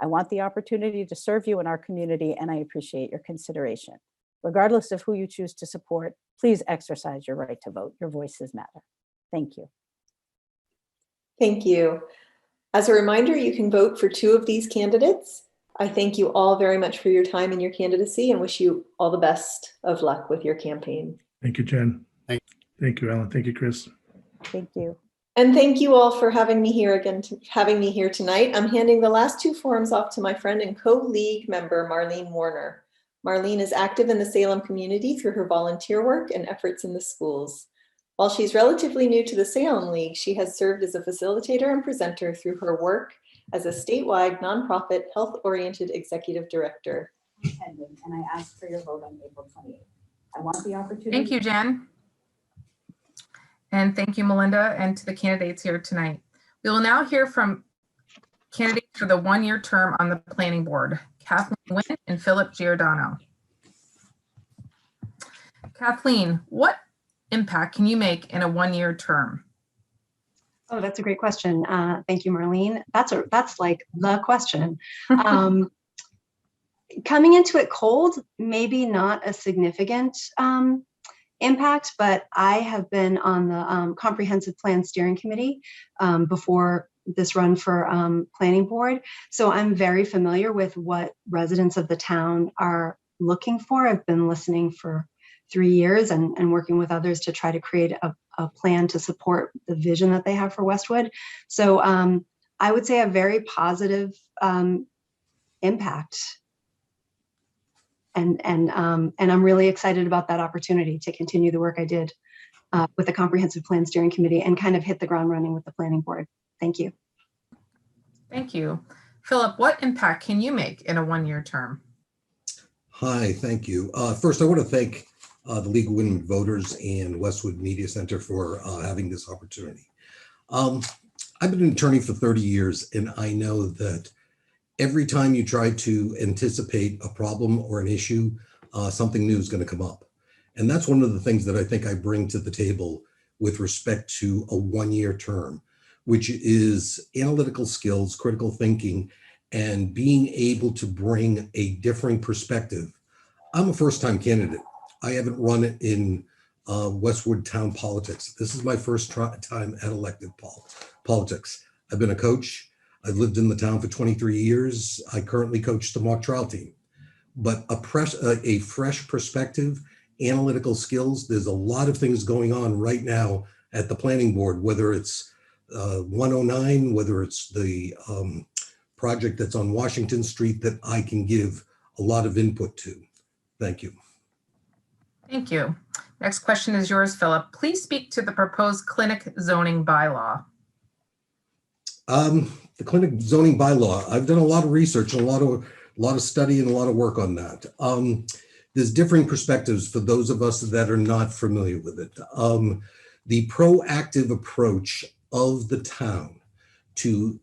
I want the opportunity to serve you in our community, and I appreciate your consideration. Regardless of who you choose to support, please exercise your right to vote. Your voices matter. Thank you. Thank you. As a reminder, you can vote for 2 of these candidates. I thank you all very much for your time and your candidacy and wish you all the best of luck with your campaign. Thank you, Jen. Thank you, Alan. Thank you, Chris. Thank you. And thank you all for having me here tonight. I'm handing the last 2 forums off to my friend and co-league member, Marlene Warner. Marlene is active in the Salem community through her volunteer work and efforts in the schools. While she's relatively new to the Salem League, she has served as a facilitator and presenter through her work as a statewide nonprofit health-oriented executive director. And I ask for your vote on April 28th. I want the opportunity. Thank you, Jen. And thank you, Melinda, and to the candidates here tonight. We will now hear from candidates for the 1-year term on the planning board, Kathleen Wynne and Philip Giordano. Kathleen, what impact can you make in a 1-year term? Oh, that's a great question. Thank you, Marlene. That's like the question. Coming into it cold, maybe not a significant impact, but I have been on the Comprehensive Plan Steering Committee before this run for planning board. So I'm very familiar with what residents of the town are looking for. I've been listening for 3 years and working with others to try to create a plan to support the vision that they have for Westwood. So I would say a very positive impact. And I'm really excited about that opportunity to continue the work I did with the Comprehensive Plan Steering Committee and kind of hit the ground running with the planning board. Thank you. Thank you. Philip, what impact can you make in a 1-year term? Hi, thank you. First, I want to thank the League of Women Voters and Westwood Media Center for having this opportunity. I've been an attorney for 30 years, and I know that every time you try to anticipate a problem or an issue, something new is going to come up. And that's one of the things that I think I bring to the table with respect to a 1-year term, which is analytical skills, critical thinking, and being able to bring a differing perspective. I'm a first-time candidate. I haven't run it in Westwood town politics. This is my first time at elected politics. I've been a coach. I've lived in the town for 23 years. I currently coach the mock trial team. But a fresh perspective, analytical skills, there's a lot of things going on right now at the planning board, whether it's 109, whether it's the project that's on Washington Street that I can give a lot of input to. Thank you. Thank you. Next question is yours, Philip. Please speak to the proposed clinic zoning bylaw. The clinic zoning bylaw, I've done a lot of research, a lot of study and a lot of work on that. There's differing perspectives for those of us that are not familiar with it. The proactive approach of the town to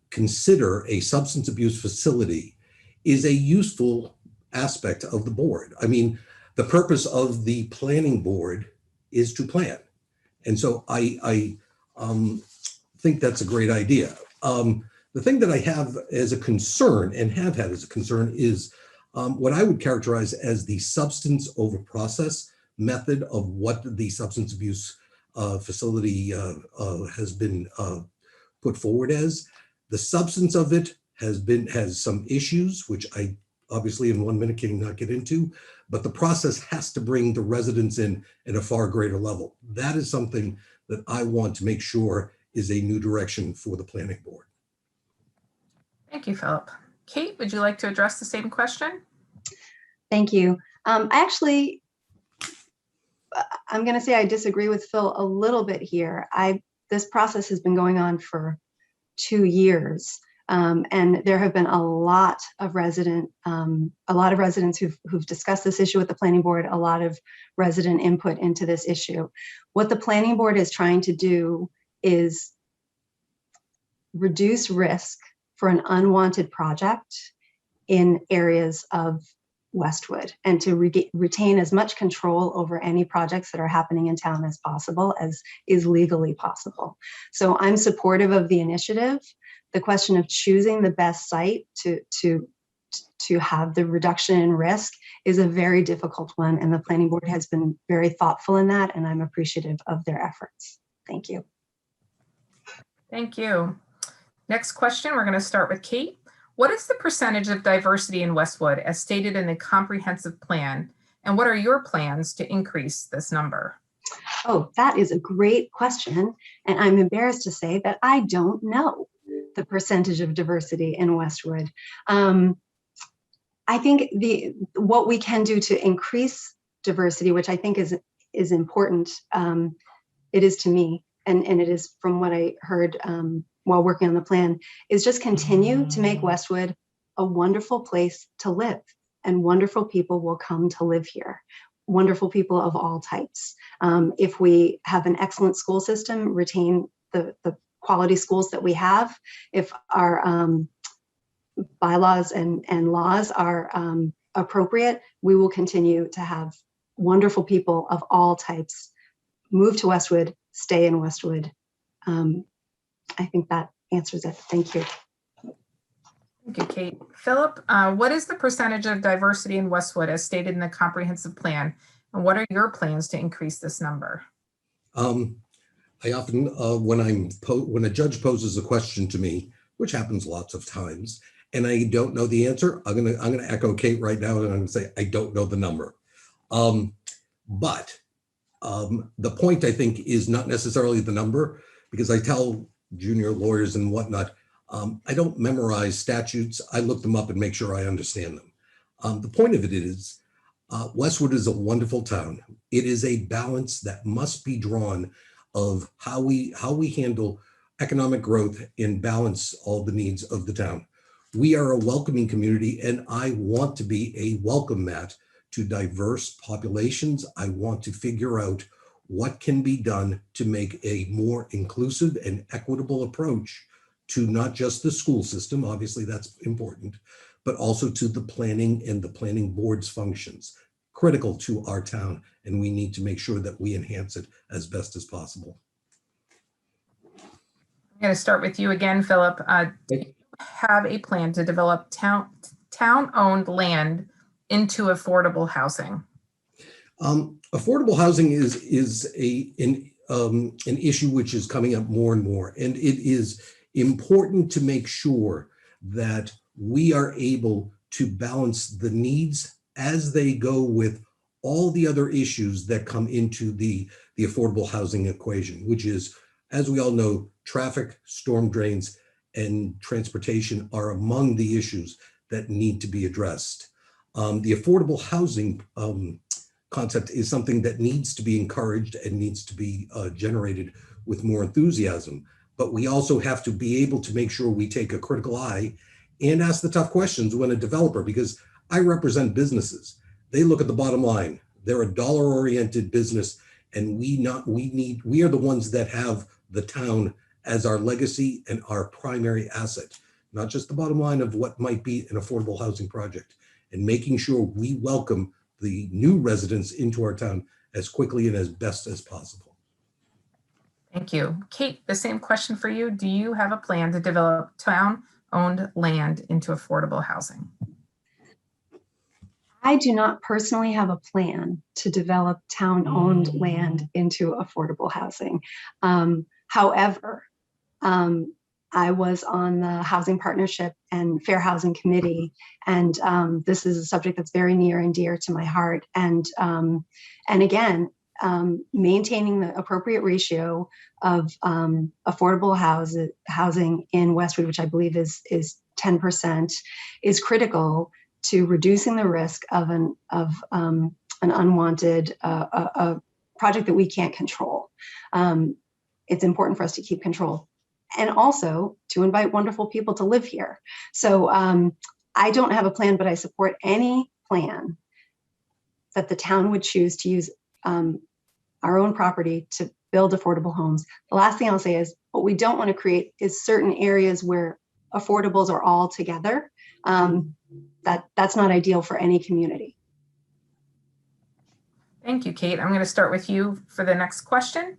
consider a substance abuse facility is a useful aspect of the board. I mean, the purpose of the planning board is to plan. And so I think that's a great idea. The thing that I have as a concern and have had as a concern is what I would characterize as the substance over process method of what the substance abuse facility has been put forward as. The substance of it has some issues, which I obviously in 1 minute cannot get into, but the process has to bring the residents in at a far greater level. That is something that I want to make sure is a new direction for the planning board. Thank you, Philip. Kate, would you like to address the same question? Thank you. I'm going to say I disagree with Phil a little bit here. This process has been going on for 2 years, and there have been a lot of residents who've discussed this issue with the planning board, a lot of resident input into this issue. What the planning board is trying to do is reduce risk for an unwanted project in areas of Westwood, and to retain as much control over any projects that are happening in town as possible, as is legally possible. So I'm supportive of the initiative. The question of choosing the best site to have the reduction in risk is a very difficult one, and the planning board has been very thoughtful in that, and I'm appreciative of their efforts. Thank you. Thank you. Next question, we're going to start with Kate. What is the percentage of diversity in Westwood as stated in the comprehensive plan? And what are your plans to increase this number? Oh, that is a great question. And I'm embarrassed to say that I don't know the percentage of diversity in Westwood. I think what we can do to increase diversity, which I think is important, it is to me, and it is from what I heard while working on the plan, is just continue to make Westwood a wonderful place to live, and wonderful people will come to live here. Wonderful people of all types. If we have an excellent school system, retain the quality schools that we have, if our bylaws and laws are appropriate, we will continue to have wonderful people of all types move to Westwood, stay in Westwood. I think that answers it. Thank you. Thank you, Kate. Philip, what is the percentage of diversity in Westwood as stated in the comprehensive plan? And what are your plans to increase this number? I often, when a judge poses a question to me, which happens lots of times, and I don't know the answer, I'm gonna echo Kate right now, and I'm gonna say I don't know the number. But the point, I think, is not necessarily the number, because I tell junior lawyers and whatnot, I don't memorize statutes. I look them up and make sure I understand them. The point of it is, Westwood is a wonderful town. It is a balance that must be drawn of how we handle economic growth and balance all the needs of the town. We are a welcoming community, and I want to be a welcome mat to diverse populations. I want to figure out what can be done to make a more inclusive and equitable approach to not just the school system, obviously that's important, but also to the planning and the planning board's functions, critical to our town, and we need to make sure that we enhance it as best as possible. I'm going to start with you again, Philip. Do you have a plan to develop town-owned land into affordable housing? Affordable housing is an issue which is coming up more and more, and it is important to make sure that we are able to balance the needs as they go with all the other issues that come into the affordable housing equation, which is, as we all know, traffic, storm drains, and transportation are among the issues that need to be addressed. The affordable housing concept is something that needs to be encouraged and needs to be generated with more enthusiasm. But we also have to be able to make sure we take a critical eye and ask the tough questions when a developer, because I represent businesses. They look at the bottom line. They're a dollar-oriented business, and we are the ones that have the town as our legacy and our primary asset, not just the bottom line of what might be an affordable housing project, and making sure we welcome the new residents into our town as quickly and as best as possible. Thank you. Kate, the same question for you. Do you have a plan to develop town-owned land into affordable housing? I do not personally have a plan to develop town-owned land into affordable housing. However, I was on the Housing Partnership and Fair Housing Committee, and this is a subject that's very near and dear to my heart. And again, maintaining the appropriate ratio of affordable housing in Westwood, which I believe is 10% is critical to reducing the risk of an unwanted a project that we can't control. It's important for us to keep control, and also to invite wonderful people to live here. So I don't have a plan, but I support any plan that the town would choose to use our own property to build affordable homes. The last thing I'll say is what we don't want to create is certain areas where affordables are all together. That's not ideal for any community. Thank you, Kate. I'm going to start with you for the next question.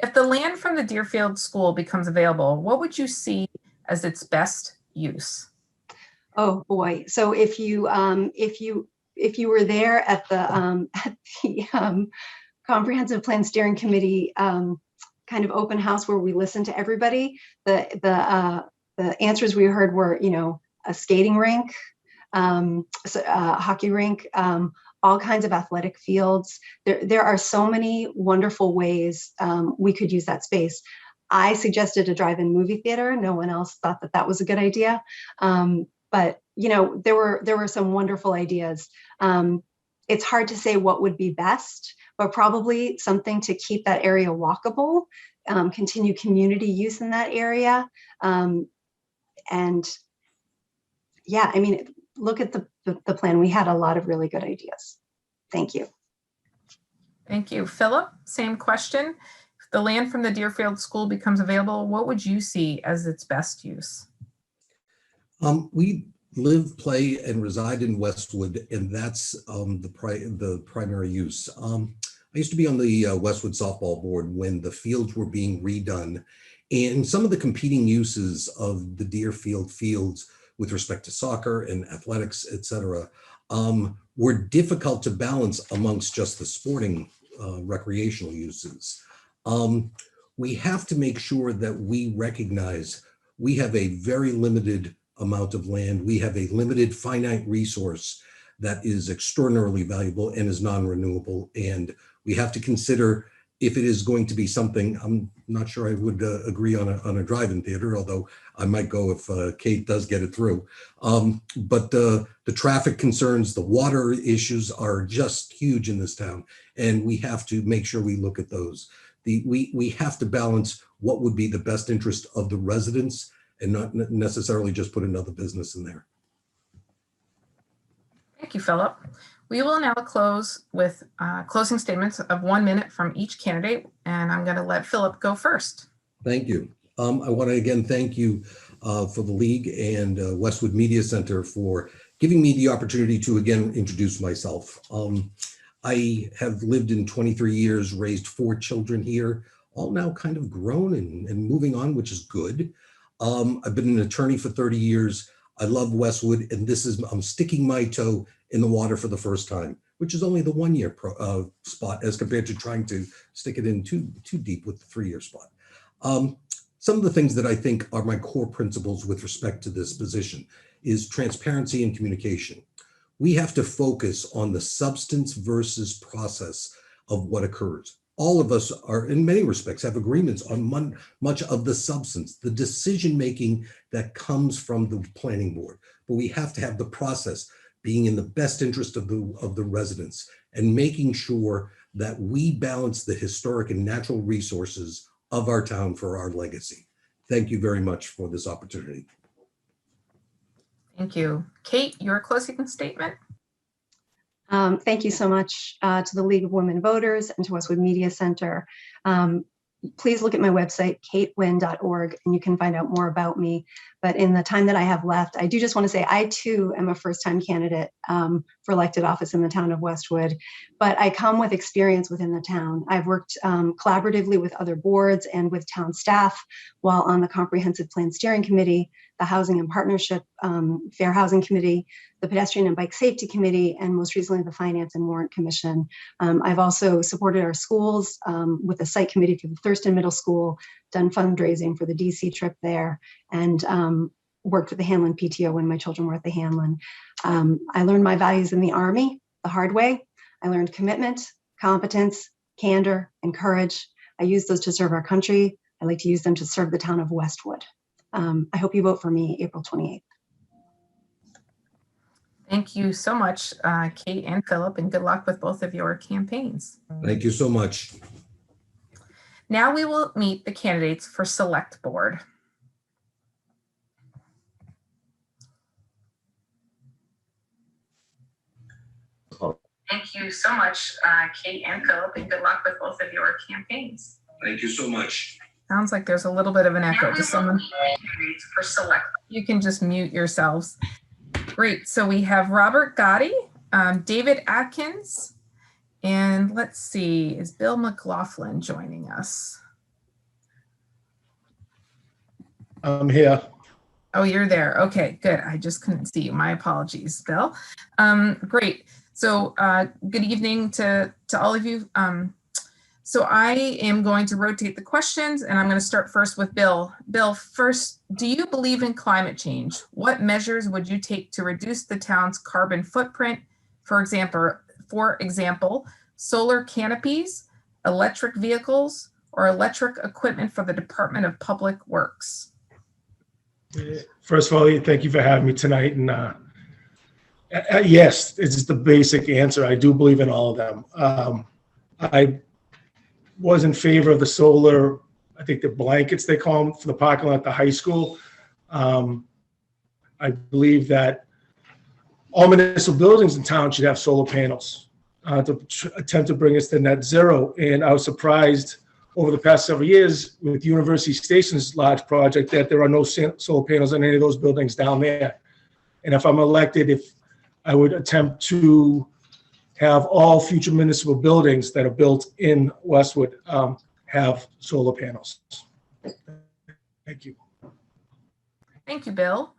If the land from the Deerfield School becomes available, what would you see as its best use? Oh boy! So if you were there at the Comprehensive Plan Steering Committee kind of open house where we listened to everybody, the answers we heard were, a skating rink, a hockey rink, all kinds of athletic fields. There are so many wonderful ways we could use that space. I suggested a drive-in movie theater. No one else thought that was a good idea. But there were some wonderful ideas. It's hard to say what would be best, but probably something to keep that area walkable, continue community use in that area. And yeah, I mean, look at the plan. We had a lot of really good ideas. Thank you. Thank you. Philip, same question. If the land from the Deerfield School becomes available, what would you see as its best use? We live, play, and reside in Westwood, and that's the primary use. I used to be on the Westwood softball board when the fields were being redone, and some of the competing uses of the Deerfield fields with respect to soccer and athletics, et cetera, were difficult to balance amongst just the sporting recreational uses. We have to make sure that we recognize we have a very limited amount of land. We have a limited finite resource that is extraordinarily valuable and is non-renewable. And we have to consider if it is going to be something. I'm not sure I would agree on a drive-in theater, although I might go if Kate does get it through. But the traffic concerns, the water issues are just huge in this town. And we have to make sure we look at those. We have to balance what would be the best interest of the residents and not necessarily just put another business in there. Thank you, Philip. We will now close with closing statements of 1 minute from each candidate, and I'm going to let Philip go first. Thank you. I want to again thank you for the League and Westwood Media Center for giving me the opportunity to again introduce myself. I have lived in 23 years, raised 4 children here, all now kind of grown and moving on, which is good. I've been an attorney for 30 years. I love Westwood, and I'm sticking my toe in the water for the first time, which is only the 1-year spot as compared to trying to stick it in too deep with the 3-year spot. Some of the things that I think are my core principles with respect to this position is transparency and communication. We have to focus on the substance versus process of what occurs. All of us are, in many respects, have agreements on much of the substance, the decision-making that comes from the planning board. But we have to have the process being in the best interest of the residents and making sure that we balance the historic and natural resources of our town for our legacy. Thank you very much for this opportunity. Thank you. Kate, your closing statement. Thank you so much to the League of Women Voters and to Westwood Media Center. Please look at my website, katewynne.org, and you can find out more about me. But in the time that I have left, I do just want to say I too am a first-time candidate for elected office in the town of Westwood, but I come with experience within the town. I've worked collaboratively with other boards and with town staff while on the Comprehensive Plan Steering Committee, the Housing and Partnership Fair Housing Committee, the Pedestrian and Bike Safety Committee, and most recently the Finance and Warrant Commission. I've also supported our schools with the site committee for the Thurston Middle School, done fundraising for the DC trip there, and worked with the Hanlon PTO when my children were at the Hanlon. I learned my values in the Army the hard way. I learned commitment, competence, candor, and courage. I use those to serve our country. I like to use them to serve the town of Westwood. I hope you vote for me April 28th. Thank you so much, Kate and Philip, and good luck with both of your campaigns. Thank you so much. Now we will meet the candidates for Select Board. Thank you so much, Kate and Philip, and good luck with both of your campaigns. Thank you so much. Sounds like there's a little bit of an echo. Just someone for Select. You can just mute yourselves. Great. So we have Robert Gotti, David Atkins, and let's see, is Bill McLaughlin joining us? I'm here. Oh, you're there. Okay, good. I just couldn't see you. My apologies, Bill. Great. So good evening to all of you. So I am going to rotate the questions, and I'm going to start first with Bill. Bill, first, do you believe in climate change? What measures would you take to reduce the town's carbon footprint? For example, solar canopies, electric vehicles, or electric equipment for the Department of Public Works? First of all, thank you for having me tonight. And yes, it's just the basic answer. I do believe in all of them. I was in favor of the solar, I think the blankets they call them, for the parking lot at the high school. I believe that all municipal buildings in town should have solar panels to attempt to bring us to net zero. And I was surprised over the past several years with University Station's large project that there are no solar panels on any of those buildings down there. And if I'm elected, I would attempt to have all future municipal buildings that are built in Westwood have solar panels. Thank you. Thank you, Bill.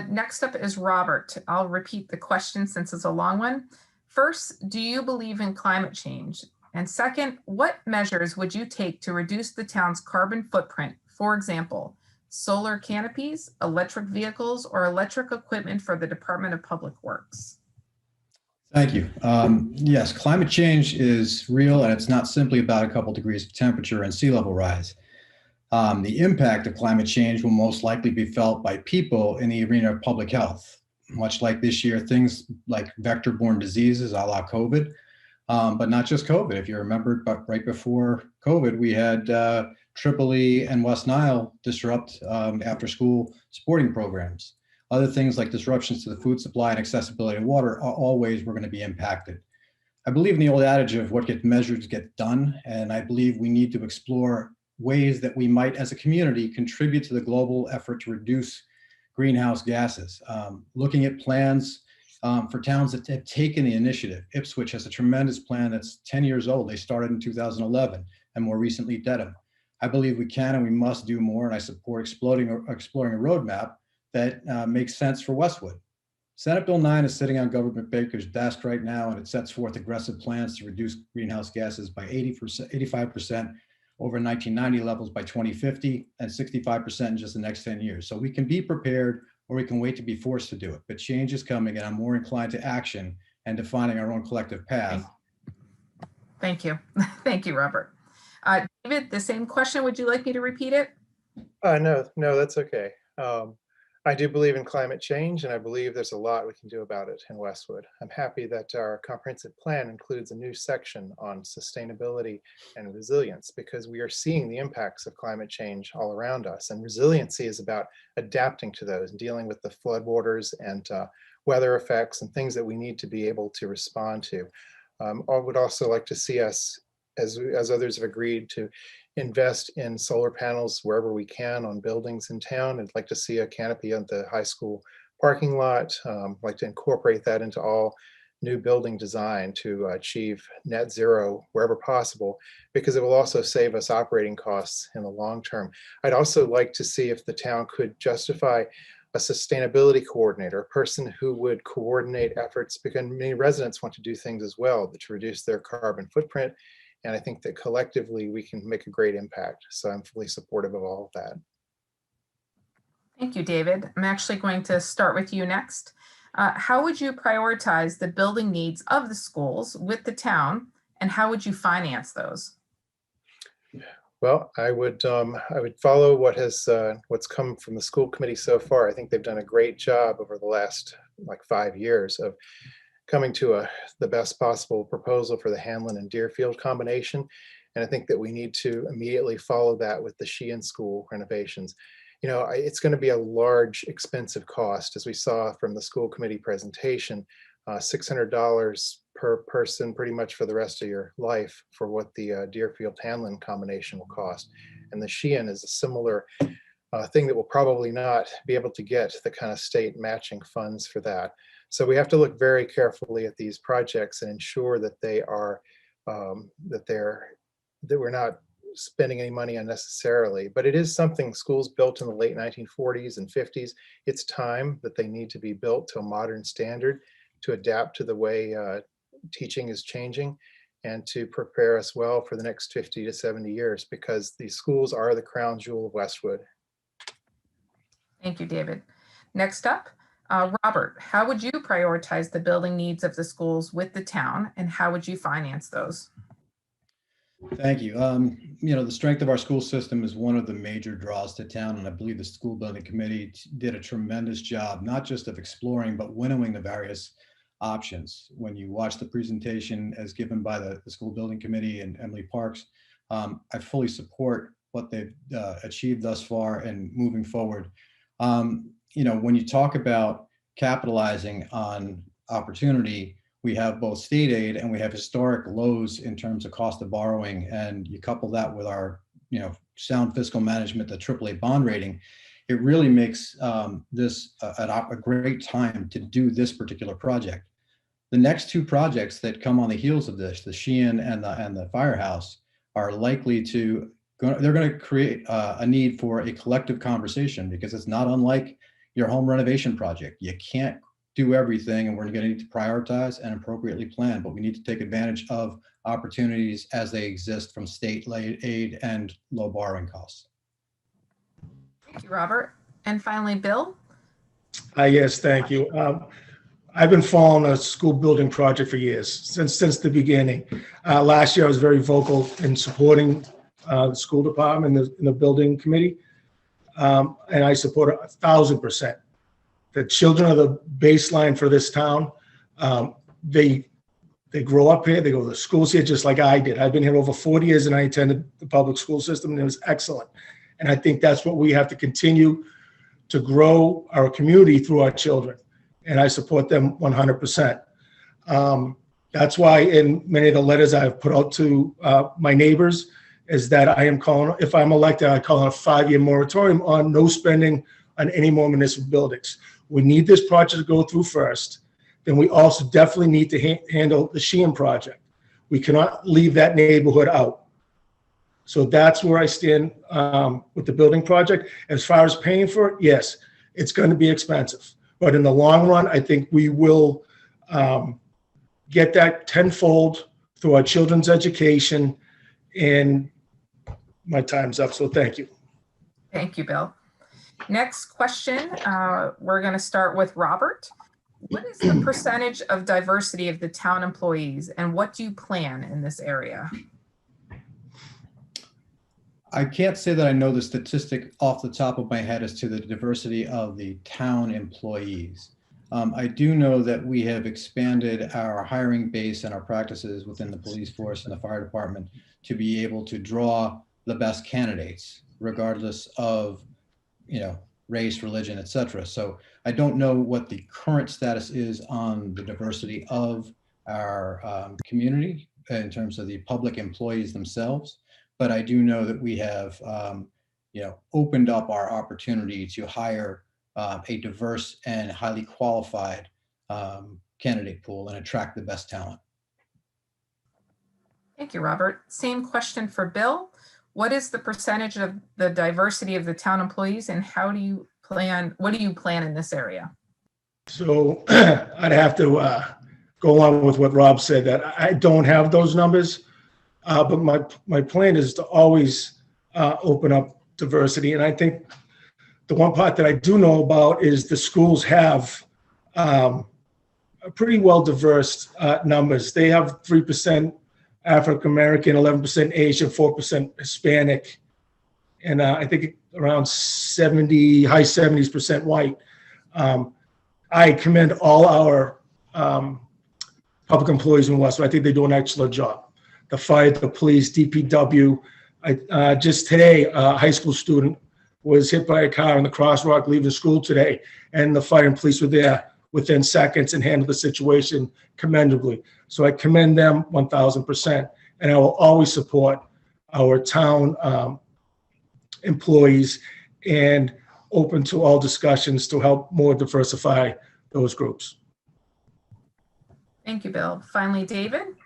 Next up is Robert. I'll repeat the question since it's a long one. First, do you believe in climate change? And second, what measures would you take to reduce the town's carbon footprint? For example, solar canopies, electric vehicles, or electric equipment for the Department of Public Works? Thank you. Yes, climate change is real, and it's not simply about a couple degrees of temperature and sea level rise. The impact of climate change will most likely be felt by people in the arena of public health. Much like this year, things like vector-borne diseases, a la COVID, but not just COVID. If you remember, but right before COVID, we had Tripoli and West Nile disrupt after-school sporting programs. Other things like disruptions to the food supply and accessibility of water are all ways we're going to be impacted. I believe in the old adage of what gets measured gets done, and I believe we need to explore ways that we might, as a community, contribute to the global effort to reduce greenhouse gases. Looking at plans for towns that have taken the initiative. Ipswich has a tremendous plan that's 10 years old. They started in 2011, and more recently Dedham. I believe we can and we must do more, and I support exploring a roadmap that makes sense for Westwood. Senate Bill 9 is sitting on Governor Baker's desk right now, and it sets forth aggressive plans to reduce greenhouse gases by 85% over 1990 levels by 2050 and 65% in just the next 10 years. So we can be prepared, or we can wait to be forced to do it. But change is coming, and I'm more inclined to action and defining our own collective path. Thank you. Thank you, Robert. David, the same question. Would you like me to repeat it? No, that's okay. I do believe in climate change, and I believe there's a lot we can do about it in Westwood. I'm happy that our comprehensive plan includes a new section on sustainability and resilience, because we are seeing the impacts of climate change all around us. And resiliency is about adapting to those and dealing with the floodwaters and weather effects and things that we need to be able to respond to. I would also like to see us, as others have agreed, to invest in solar panels wherever we can on buildings in town. I'd like to see a canopy on the high school parking lot. I'd like to incorporate that into all new building design to achieve net zero wherever possible, because it will also save us operating costs in the long term. I'd also like to see if the town could justify a sustainability coordinator, a person who would coordinate efforts, because many residents want to do things as well to reduce their carbon footprint. And I think that collectively we can make a great impact. So I'm fully supportive of all of that. Thank you, David. I'm actually going to start with you next. How would you prioritize the building needs of the schools with the town, and how would you finance those? Well, I would follow what's come from the school committee so far. I think they've done a great job over the last like 5 years of coming to the best possible proposal for the Hanlon and Deerfield combination. And I think that we need to immediately follow that with the Sheehan School renovations. It's going to be a large, expensive cost, as we saw from the school committee presentation, $600 per person pretty much for the rest of your life for what the Deerfield-Hanlon combination will cost. And the Sheehan is a similar thing that will probably not be able to get the kind of state matching funds for that. So we have to look very carefully at these projects and ensure that they are that we're not spending any money unnecessarily. But it is something schools built in the late 1940s and 50s. It's time that they need to be built to a modern standard to adapt to the way teaching is changing and to prepare us well for the next 50 to 70 years, because these schools are the crown jewel of Westwood. Thank you, David. Next up, Robert, how would you prioritize the building needs of the schools with the town, and how would you finance those? Thank you. The strength of our school system is one of the major draws to town, and I believe the school building committee did a tremendous job, not just of exploring, but winnowing the various options. When you watch the presentation as given by the school building committee and Emily Parks, I fully support what they've achieved thus far and moving forward. When you talk about capitalizing on opportunity, we have both state aid and we have historic lows in terms of cost of borrowing. And you couple that with our, sound fiscal management, the AAA bond rating, it really makes this a great time to do this particular project. The next two projects that come on the heels of this, the Sheehan and the Firehouse, are likely to, they're going to create a need for a collective conversation, because it's not unlike your home renovation project. You can't do everything, and we're going to need to prioritize and appropriately plan, but we need to take advantage of opportunities as they exist from state aid and low borrowing costs. Thank you, Robert. And finally, Bill. Yes, thank you. I've been following a school building project for years, since the beginning. Last year, I was very vocal in supporting the school department in the building committee, and I support it 1,000%. The children are the baseline for this town. They grow up here, they go to the schools here just like I did. I've been here over 40 years and I attended the public school system, and it was excellent. And I think that's what we have to continue to grow our community through our children. And I support them 100%. That's why in many of the letters I've put out to my neighbors is that I am calling, if I'm elected, I call it a 5-year moratorium on no spending on any more municipal buildings. We need this project to go through first. Then we also definitely need to handle the Sheehan project. We cannot leave that neighborhood out. So that's where I stand with the building project. As far as paying for it, yes, it's going to be expensive. But in the long run, I think we will get that tenfold through our children's education. And my time's up, so thank you. Thank you, Bill. Next question, we're going to start with Robert. What is the percentage of diversity of the town employees, and what do you plan in this area? I can't say that I know the statistic off the top of my head as to the diversity of the town employees. I do know that we have expanded our hiring base and our practices within the police force and the fire department to be able to draw the best candidates, regardless of race, religion, etc. So I don't know what the current status is on the diversity of our community in terms of the public employees themselves, but I do know that we have opened up our opportunity to hire a diverse and highly qualified candidate pool and attract the best talent. Thank you, Robert. Same question for Bill. What is the percentage of the diversity of the town employees, and how do you plan, what do you plan in this area? So I'd have to go along with what Rob said, that I don't have those numbers, but my plan is to always open up diversity. And I think the one part that I do know about is the schools have a pretty well diverse numbers. They have 3% African-American, 11% Asian, 4% Hispanic, and I think around 70, high 70s% white. I commend all our public employees in Westwood. I think they do an excellent job. The fire, the police, DPW. Just today, a high school student was hit by a car in the crosswalk leaving school today, and the fire and police were there within seconds and handled the situation commendably. So I commend them 1,000%, and I will always support our town employees and open to all discussions to help more diversify those groups. Thank you, Bill. Finally, David.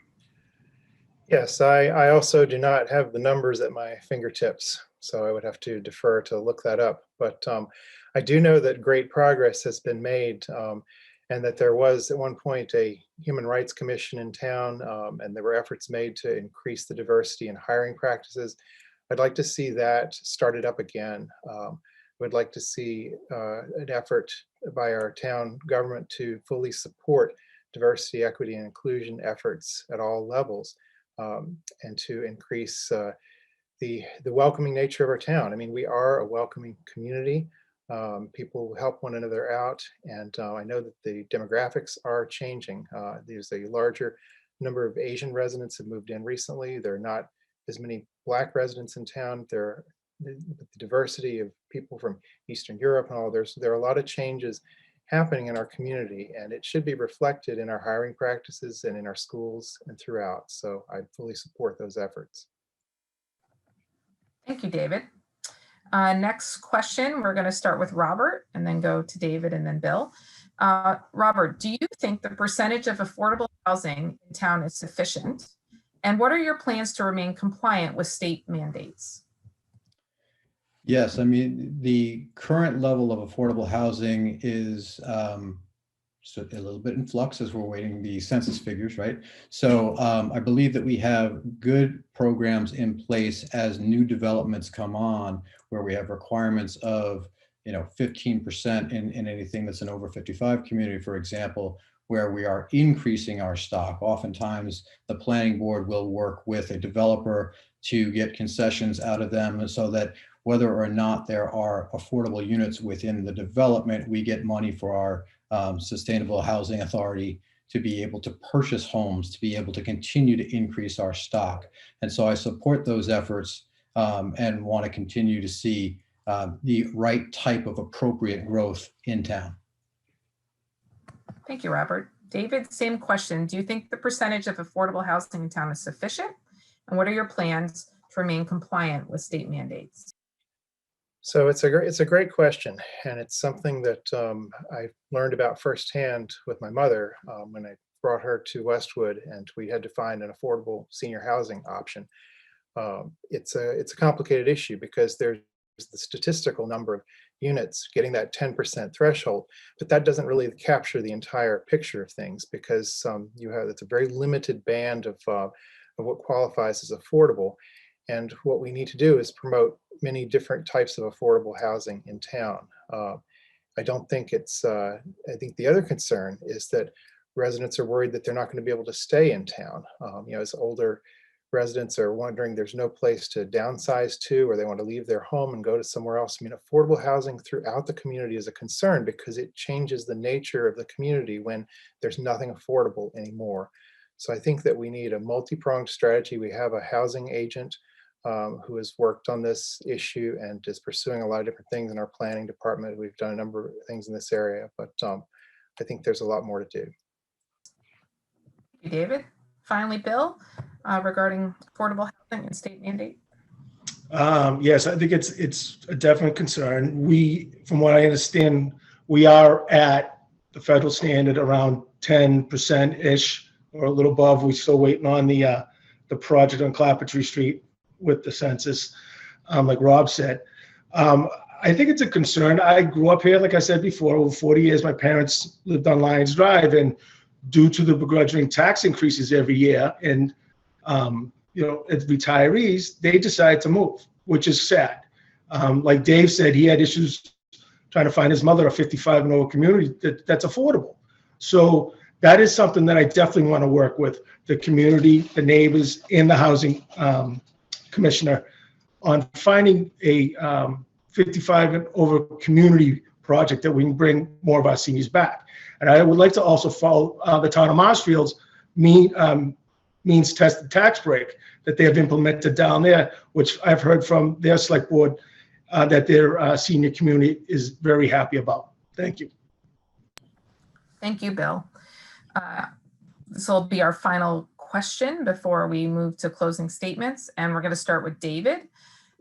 Yes, I also do not have the numbers at my fingertips, so I would have to defer to look that up. But I do know that great progress has been made, and that there was at one point a human rights commission in town, and there were efforts made to increase the diversity in hiring practices. I'd like to see that started up again. Would like to see an effort by our town government to fully support diversity, equity, and inclusion efforts at all levels, and to increase the welcoming nature of our town. I mean, we are a welcoming community. People help one another out, and I know that the demographics are changing. There's a larger number of Asian residents have moved in recently. There are not as many Black residents in town. The diversity of people from Eastern Europe and all, there are a lot of changes happening in our community, and it should be reflected in our hiring practices and in our schools and throughout. So I fully support those efforts. Thank you, David. Next question, we're going to start with Robert and then go to David and then Bill. Robert, do you think the percentage of affordable housing in town is sufficient? And what are your plans to remain compliant with state mandates? Yes, I mean, the current level of affordable housing is so a little bit in flux as we're waiting the census figures, right? So I believe that we have good programs in place as new developments come on, where we have requirements of 15% in anything that's an over 55 community, for example, where we are increasing our stock. Oftentimes, the planning board will work with a developer to get concessions out of them so that whether or not there are affordable units within the development, we get money for our Sustainable Housing Authority to be able to purchase homes, to be able to continue to increase our stock. And so I support those efforts and want to continue to see the right type of appropriate growth in town. Thank you, Robert. David, same question. Do you think the percentage of affordable housing in town is sufficient? And what are your plans to remain compliant with state mandates? So it's a great question, and it's something that I learned about firsthand with my mother when I brought her to Westwood, and we had to find an affordable senior housing option. It's a complicated issue because there's the statistical number of units getting that 10% threshold, but that doesn't really capture the entire picture of things, because it's a very limited band of what qualifies as affordable. And what we need to do is promote many different types of affordable housing in town. I don't think I think the other concern is that residents are worried that they're not going to be able to stay in town. As older residents are wondering, there's no place to downsize to, or they want to leave their home and go to somewhere else. I mean, affordable housing throughout the community is a concern because it changes the nature of the community when there's nothing affordable anymore. So I think that we need a multi-pronged strategy. We have a housing agent who has worked on this issue and is pursuing a lot of different things in our planning department. We've done a number of things in this area, but I think there's a lot more to do. Thank you, David. Finally, Bill, regarding affordable housing and state mandate. Yes, I think it's a definite concern. From what I understand, we are at the federal standard around 10%-ish or a little above. We're still waiting on the project on Clappertree Street with the census, like Rob said. I think it's a concern. I grew up here, like I said before, over 40 years. My parents lived on Lions Drive, and due to the begrudging tax increases every year, and as retirees, they decide to move, which is sad. Like Dave said, he had issues trying to find his mother a 55 and over community that's affordable. So that is something that I definitely want to work with the community, the neighbors, and the housing commissioner on finding a 55 and over community project that we can bring more of our seniors back. And I would like to also follow the town of Marshfield's means tested tax break that they have implemented down there, which I've heard from their select board that their senior community is very happy about. Thank you. Thank you, Bill. This will be our final question before we move to closing statements. And we're going to start with David.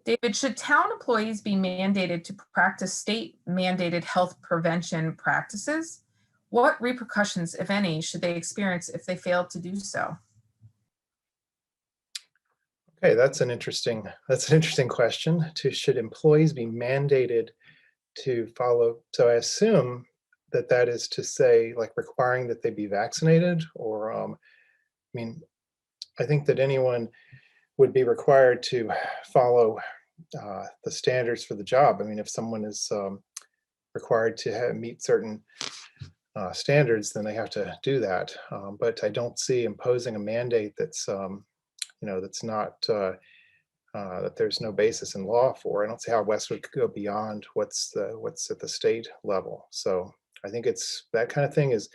David, should town employees be mandated to practice state mandated health prevention practices? What repercussions, if any, should they experience if they fail to do so? Okay, that's an interesting question. Should employees be mandated to follow? So I assume that is to say, like, requiring that they be vaccinated, or I mean, I think that anyone would be required to follow the standards for the job. I mean, if someone is required to meet certain standards, then they have to do that. But I don't see imposing a mandate that's that's not that there's no basis in law for. I don't see how Westwood could go beyond what's at the state level. So I think it's that kind of thing. Is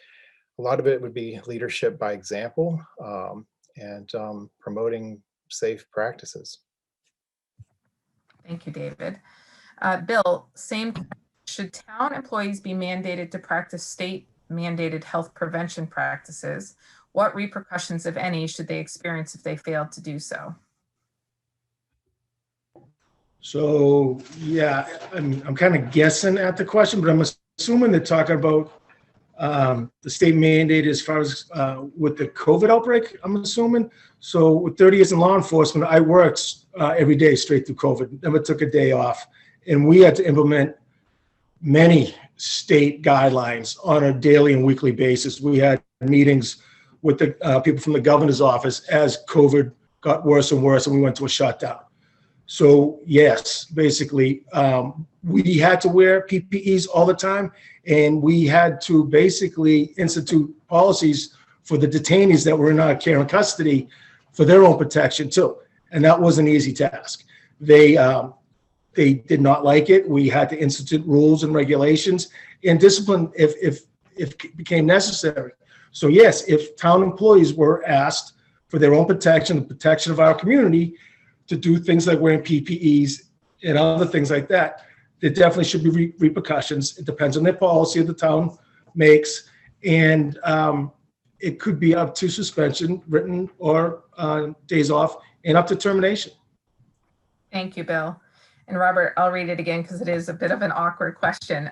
a lot of it would be leadership by example, and promoting safe practices. Thank you, David. Bill, same. Should town employees be mandated to practice state mandated health prevention practices? What repercussions, if any, should they experience if they fail to do so? So yeah, I'm kind of guessing at the question, but I'm assuming they're talking about the state mandate as far as with the COVID outbreak, I'm assuming. So with 30 years in law enforcement, I worked every day straight through COVID, never took a day off. And we had to implement many state guidelines on a daily and weekly basis. We had meetings with the people from the governor's office as COVID got worse and worse and we went to a shutdown. So yes, basically, we had to wear PPEs all the time, and we had to basically institute policies for the detainees that were in our care and custody for their own protection too. And that was an easy task. They did not like it. We had to institute rules and regulations and discipline if it became necessary. So yes, if town employees were asked for their own protection, the protection of our community, to do things like wearing PPEs and other things like that, there definitely should be repercussions. It depends on their policy the town makes, and it could be up to suspension, written, or days off, and up to termination. Thank you, Bill. And Robert, I'll read it again because it is a bit of an awkward question.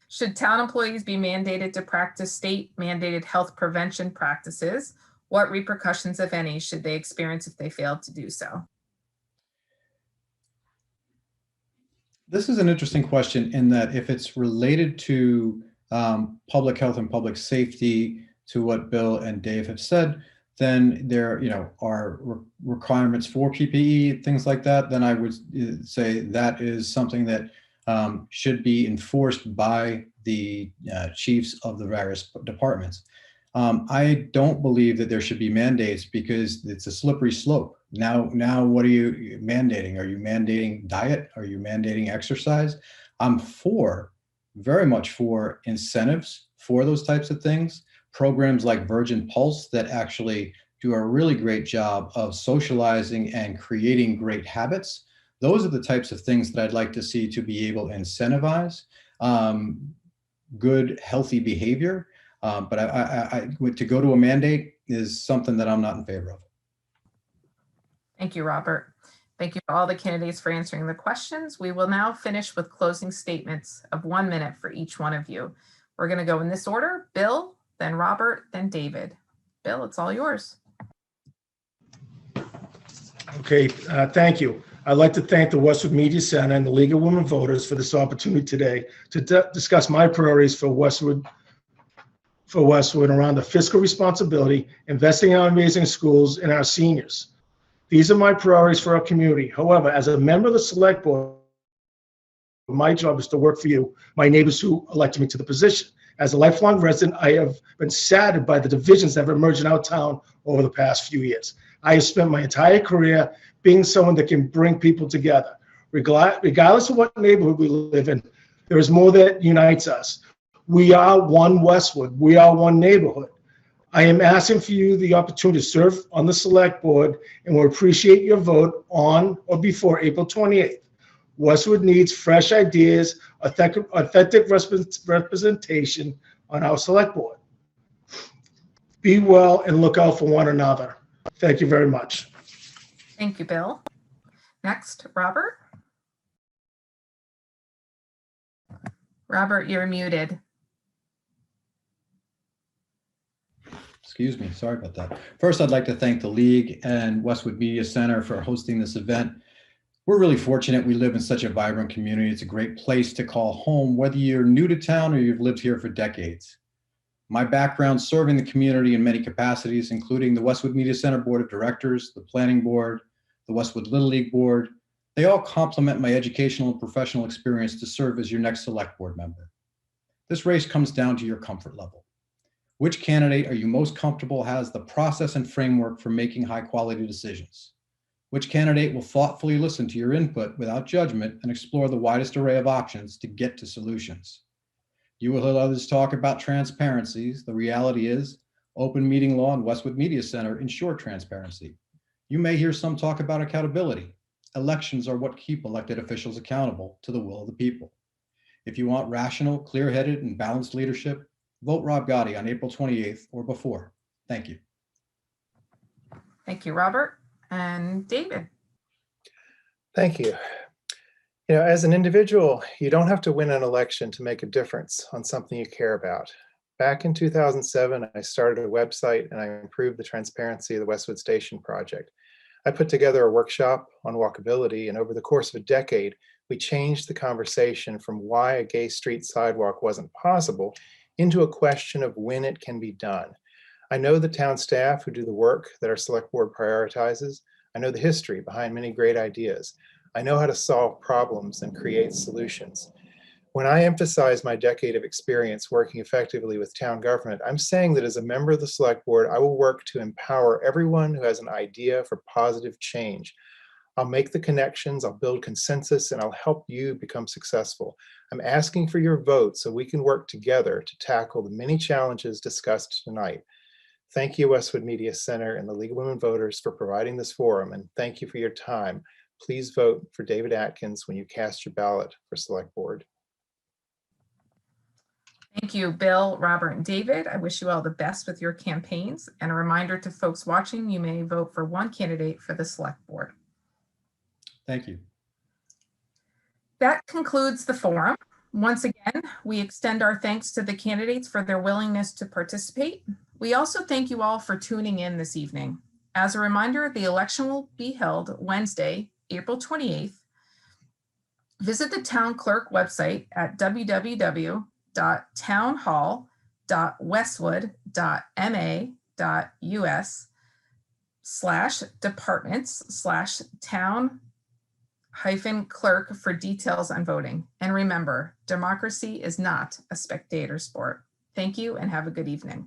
Should town employees be mandated to practice state mandated health prevention practices? What repercussions, if any, should they experience if they fail to do so? This is an interesting question in that if it's related to public health and public safety, to what Bill and Dave have said, then there are requirements for PPE, things like that, then I would say that is something that should be enforced by the chiefs of the various departments. I don't believe that there should be mandates because it's a slippery slope. Now what are you mandating? Are you mandating diet? Are you mandating exercise? I'm very much for incentives for those types of things. Programs like Virgin Pulse that actually do a really great job of socializing and creating great habits. Those are the types of things that I'd like to see to be able to incentivize good, healthy behavior. But to go to a mandate is something that I'm not in favor of. Thank you, Robert. Thank you to all the candidates for answering the questions. We will now finish with closing statements of 1 minute for each one of you. We're going to go in this order: Bill, then Robert, then David. Bill, it's all yours. Okay, thank you. I'd like to thank the Westwood Media Center and the League of Women Voters for this opportunity today to discuss my priorities for Westwood around the fiscal responsibility, investing in our amazing schools and our seniors. These are my priorities for our community. However, as a member of the Select Board, my job is to work for you, my neighbors who elected me to the position. As a lifelong resident, I have been saddened by the divisions that have emerged in our town over the past few years. I have spent my entire career being someone that can bring people together. Regardless of what neighborhood we live in, There is more that unites us. We are one Westwood. We are one neighborhood. I am asking for you the opportunity to serve on the select board and will appreciate your vote on or before April 28th. Westwood needs fresh ideas, authentic representation on our select board. Be well and look out for one another. Thank you very much. Thank you, Bill. Next, Robert. Robert, you're muted. Excuse me, sorry about that. First, I'd like to thank the League and Westwood Media Center for hosting this event. We're really fortunate we live in such a vibrant community. It's a great place to call home, whether you're new to town or you've lived here for decades. My background serving the community in many capacities, including the Westwood Media Center Board of Directors, the Planning Board, the Westwood Little League Board, they all complement my educational and professional experience to serve as your next select board member. This race comes down to your comfort level. Which candidate are you most comfortable has the process and framework for making high quality decisions? Which candidate will thoughtfully listen to your input without judgment and explore the widest array of options to get to solutions? You will hear others talk about transparencies. The reality is open meeting law and Westwood Media Center ensure transparency. You may hear some talk about accountability. Elections are what keep elected officials accountable to the will of the people. If you want rational, clear-headed, and balanced leadership, vote Rob Gotti on April 28th or before. Thank you. Thank you, Robert. And David. Thank you. You know, as an individual, you don't have to win an election to make a difference on something you care about. Back in 2007, I started a website and I improved the transparency of the Westwood Station project. I put together a workshop on walkability, and over the course of a decade, we changed the conversation from why a gay street sidewalk wasn't possible into a question of when it can be done. I know the town staff who do the work that our select board prioritizes. I know the history behind many great ideas. I know how to solve problems and create solutions. When I emphasize my decade of experience working effectively with town government, I'm saying that as a member of the select board, I will work to empower everyone who has an idea for positive change. I'll make the connections, I'll build consensus, and I'll help you become successful. I'm asking for your vote so we can work together to tackle the many challenges discussed tonight. Thank you, Westwood Media Center and the League of Women Voters for providing this forum, and thank you for your time. Please vote for David Atkins when you cast your ballot for select board. Thank you, Bill, Robert, and David. I wish you all the best with your campaigns. And a reminder to folks watching, you may vote for one candidate for the select board. Thank you. That concludes the forum. Once again, we extend our thanks to the candidates for their willingness to participate. We also thank you all for tuning in this evening. As a reminder, the election will be held Wednesday, April 28th. Visit the town clerk website at www.townhall.westwood.ma.us/departments/town-clerk for details on voting. And remember, democracy is not a spectator sport. Thank you and have a good evening.